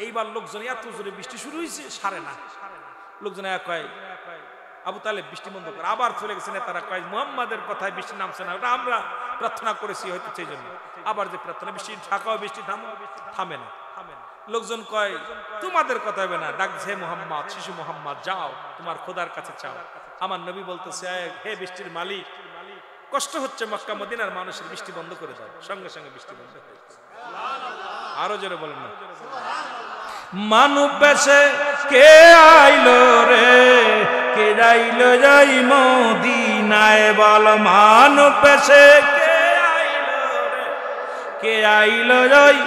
Speaker 1: এইবার লোকজন এত জোরে বৃষ্টি শুরু হয়েছে, সারে না। লোকজন কয় আবু তালেব বৃষ্টি বন্ধ করে। আবার চলে গেছে নেতারা, কয় মুহাম্মাদের কথায় বৃষ্টি নামছে না, ওটা আমরা প্রার্থনা করেছি হয়তো সেই জন্য। আবার যে প্রার্থনা, বৃষ্টি ঢাকাও বৃষ্টি থামে না। লোকজন কয় তোমাদের কথা হবে না, ডাকছে মুহাম্মদ, শিশু মুহাম্মদ, যাও তোমার খোদার কাছে চাও। আমার নবী বলতেছে, হে বৃষ্টির মালিক, কষ্ট হচ্ছে মক্কা মদিনার মানুষের, বৃষ্টি বন্ধ করে দাও। সঙ্গে সঙ্গে বৃষ্টি বন্ধ হয়ে গেছে। আরো জোরে বলেন না। মানব বেশে কে আইলো রে, কে যাইলো যাই মদিনায়, বল মানব বেশে কে আইলো রে, কে আইলো যাই।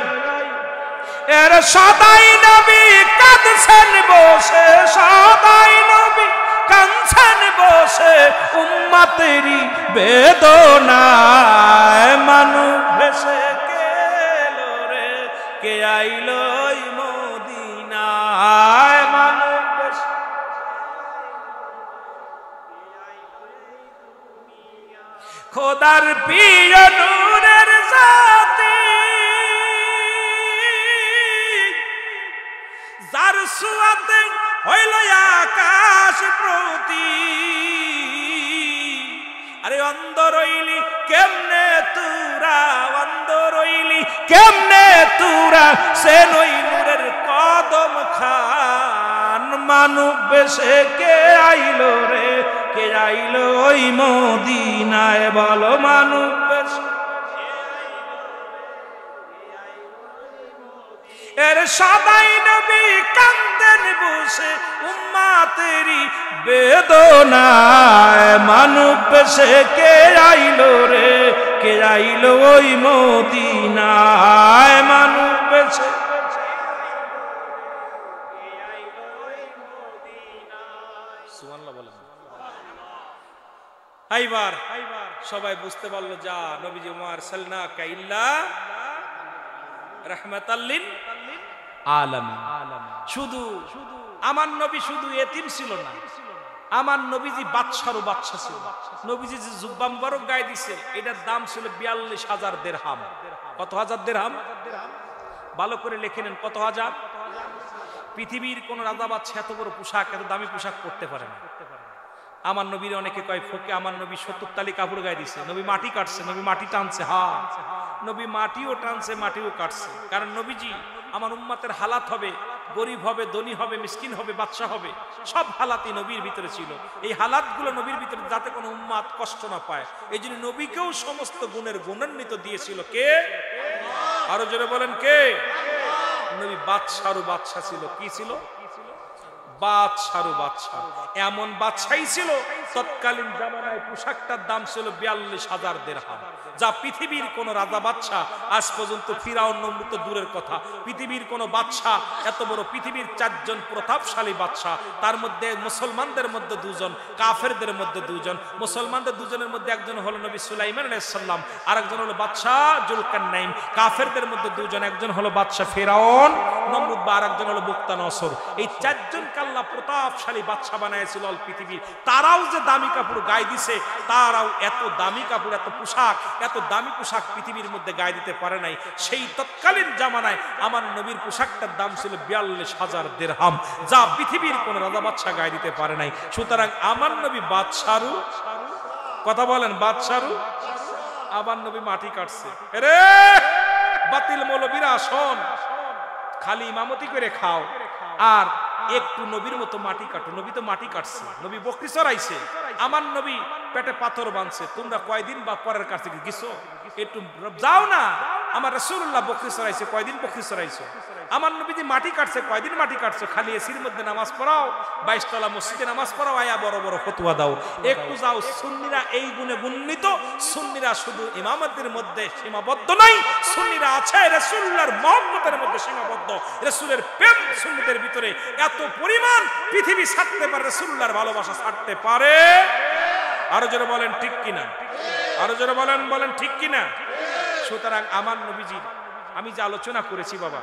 Speaker 1: এর সদাই নবী কাঁদছেন বসে, সদাই নবী কাঁদছেন বসে, উম্মতেরই বেদনায়। মানব বেশে কে এলো রে, কে আইলো মদিনায়। মানব বেশে খোদার প্রিয় নূরের জাতি, যার সুয়াতে হইল আকাশ প্রতি। আরে অন্ধ রইলি কেমনে তুরা, অন্ধ রইলি কেমনে তুরা, সে নই নূরের কদম খান। মানব বেশে কে আইলো রে, কে আইলো ওই মদিনায়, বলো মানব বেশে। এর সদাই নবী কাঁদেন বসে, উম্মতেরই বেদনায়। মানব বেশে কে আইলো রে, কে আইলো ওই মদিনায়। মানব বেশে সুবহানাল্লাহ বলেন। এইবার সবাই বুঝতে পারলো, যা নবীজি ওয়া আরসালনাকা ইল্লা রাহমাতাল লিল আলামিন। শুধু আমার নবী শুধু এতিম ছিল না, আমার নবীজি বাদশারও বাদশা ছিল। নবীজি যে জুব্বা মুবারক গায়ে দিছে, এটার দাম ছিল 42,000 দিরহাম। কত হাজার দিরহাম? ভালো করে লিখে নেন, কত হাজার? পৃথিবীর কোন রাজা বাদশা এত বড় পোশাক, এত দামি পোশাক পরতে পারে না। আমার নবীর অনেকে কয় ফকে, আমার নবী 70 তালি কাপড় গায়ে দিছে। নবী মাটি কাটছে, নবী মাটি টানছে, হ্যাঁ নবী মাটিও টানছে, মাটিও কাটছে। কারণ নবীজি আমার উম্মতের হালাত হবে, গরিব হবে, ধনী হবে, মিসকিন হবে, বাদশা হবে, সব হালাতই নবীর ভিতরে ছিল। এই হালাতগুলো নবীর ভিতরে যাতে কোনো উম্মত কষ্ট না পায়, এই জন্য নবীকেও সমস্ত গুণের গুণান্বিত দিয়েছিল কে? আরো জোরে বলেন কে? নবী বাদশারও বাদশা ছিল। কি ছিল? বাদশারও বাদশা। এমন বাদশাই ছিল, তৎকালীন জামানায় পোশাকটার দাম ছিল 42,000 দিরহাম, যা পৃথিবীর কোন রাজা বাদশা আজ পর্যন্ত, ফিরাউন নমরুদ দূরের কথা, পৃথিবীর কোন বাদশা এত বড়, পৃথিবীর 4 জন প্রতাপশালী বাদশা, তার মধ্যে মুসলমানদের মধ্যে 2 জন, কাফেরদের মধ্যে 2 জন। মুসলমানদের 2 জনের মধ্যে একজন হলো নবী সুলাইমান আলাইহিস সালাম, আরেকজন হলো বাদশা জুলকারনাইন। কাফেরদের মধ্যে 2 জন, একজন হলো বাদশা ফিরাউন নমরুদ, বা আরেকজন হলো বুকতানসর। এই 4 জন আল্লাহ প্রতাপশালী বাদশা বানাইছিল অল পৃথিবীর। তারাও যে দামি কাপড় গায়ে দিছে, তারাও এত দামি কাপড়, এত পোশাক, এত দামি পোশাক পৃথিবীর মধ্যে গায়ে দিতে পারে নাই। সেই তৎকালীন জামানায় আমার নবীর পোশাকটার দাম ছিল 42,000 দিরহাম, যা পৃথিবীর কোন রাজা বাদশা গায়ে দিতে পারে নাই। সুতরাং আমার নবী বাদশারু, কথা বলেন, বাদশারু। আমার নবী মাটি কাটছে। রে বাতিল মৌলবীরা শোন, খালি ইমামতি করে খাও আর একটু নবীর মতো মাটি কাটো। নবী তো মাটি কাটছে, নবী বকরি চড়াইছে, আমার নবী পেটে পাথর বাঁধছে। তোমরা কয়দিন বা পরের কাছে গেছো? একটু যাও না। আমার রাসূলুল্লাহ বকরি চড়াইছে, কয়দিন বকরি চড়াইছো? আমার নবীজি মাটি কাটছে, কয়দিন মাটি কাটছো? খালি এসির মধ্যে নামাজ পড়াও, 22 তলা মসজিদে নামাজ পড়াও, আয়া বড় বড় ফতোয়া দাও। একটু যাও। সুন্নিরা এই গুণে গুণিত। সুন্নিরা শুধু ইমামতের মধ্যে সীমাবদ্ধ নয়, সুন্নিরা আছে রাসূলুল্লাহর মহব্বতের মধ্যে সীমাবদ্ধ। রাসূলের প্রেম সুন্নিদের ভিতরে এত পরিমাণ, পৃথিবী ছাড়তে পারে, রাসূলুল্লাহর ভালোবাসা ছাড়তে পারে? আরো জোরে বলেন ঠিক কিনা?
Speaker 2: আরো জোরে বলেন, বলেন ঠিক কিনা? সুতরাং আমার নবীজির আমি যে আলোচনা করেছি বাবা,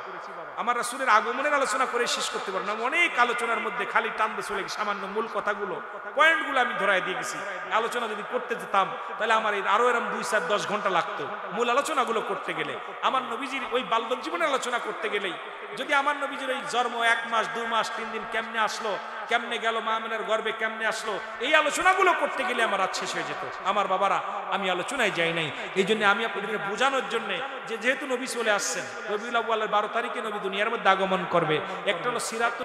Speaker 2: আমার রাসূলের আগমনের আলোচনা করে শেষ করতে পারবো না। অনেক আলোচনার মধ্যে খালি টানতে চলে গেছি, সামান্য মূল কথাগুলো পয়েন্টগুলো আমি ধরাই দিয়ে গেছি। আলোচনা যদি করতে যেতাম তাহলে আমার আরো এরকম 2, 4, 10 ঘন্টা লাগতো মূল আলোচনাগুলো করতে গেলে। আমার নবীজির ওই বাল্যক জীবনের আলোচনা করতে গেলেই যদি আমার নবীজির ওই জন্ম 1 মাস 2 মাস 3 দিন কেমনে আসলো, কেমনে গেল, মা আমিনার গর্ভে কেমনে আসলো, এই আলোচনাগুলো করতে গেলে আমার রাত শেষ হয়ে যেত। আমার বাবারা, আমি আলোচনায় যাই নাই। এই জন্য আমি আপনাদেরকে বোঝানোর জন্য যে যেহেতু নবী চলে আসছেন, রবিউল আউয়ালের 12 তারিখে নবী দুনিয়ার মধ্যে আগমন করবে, একটা হলো সিরাত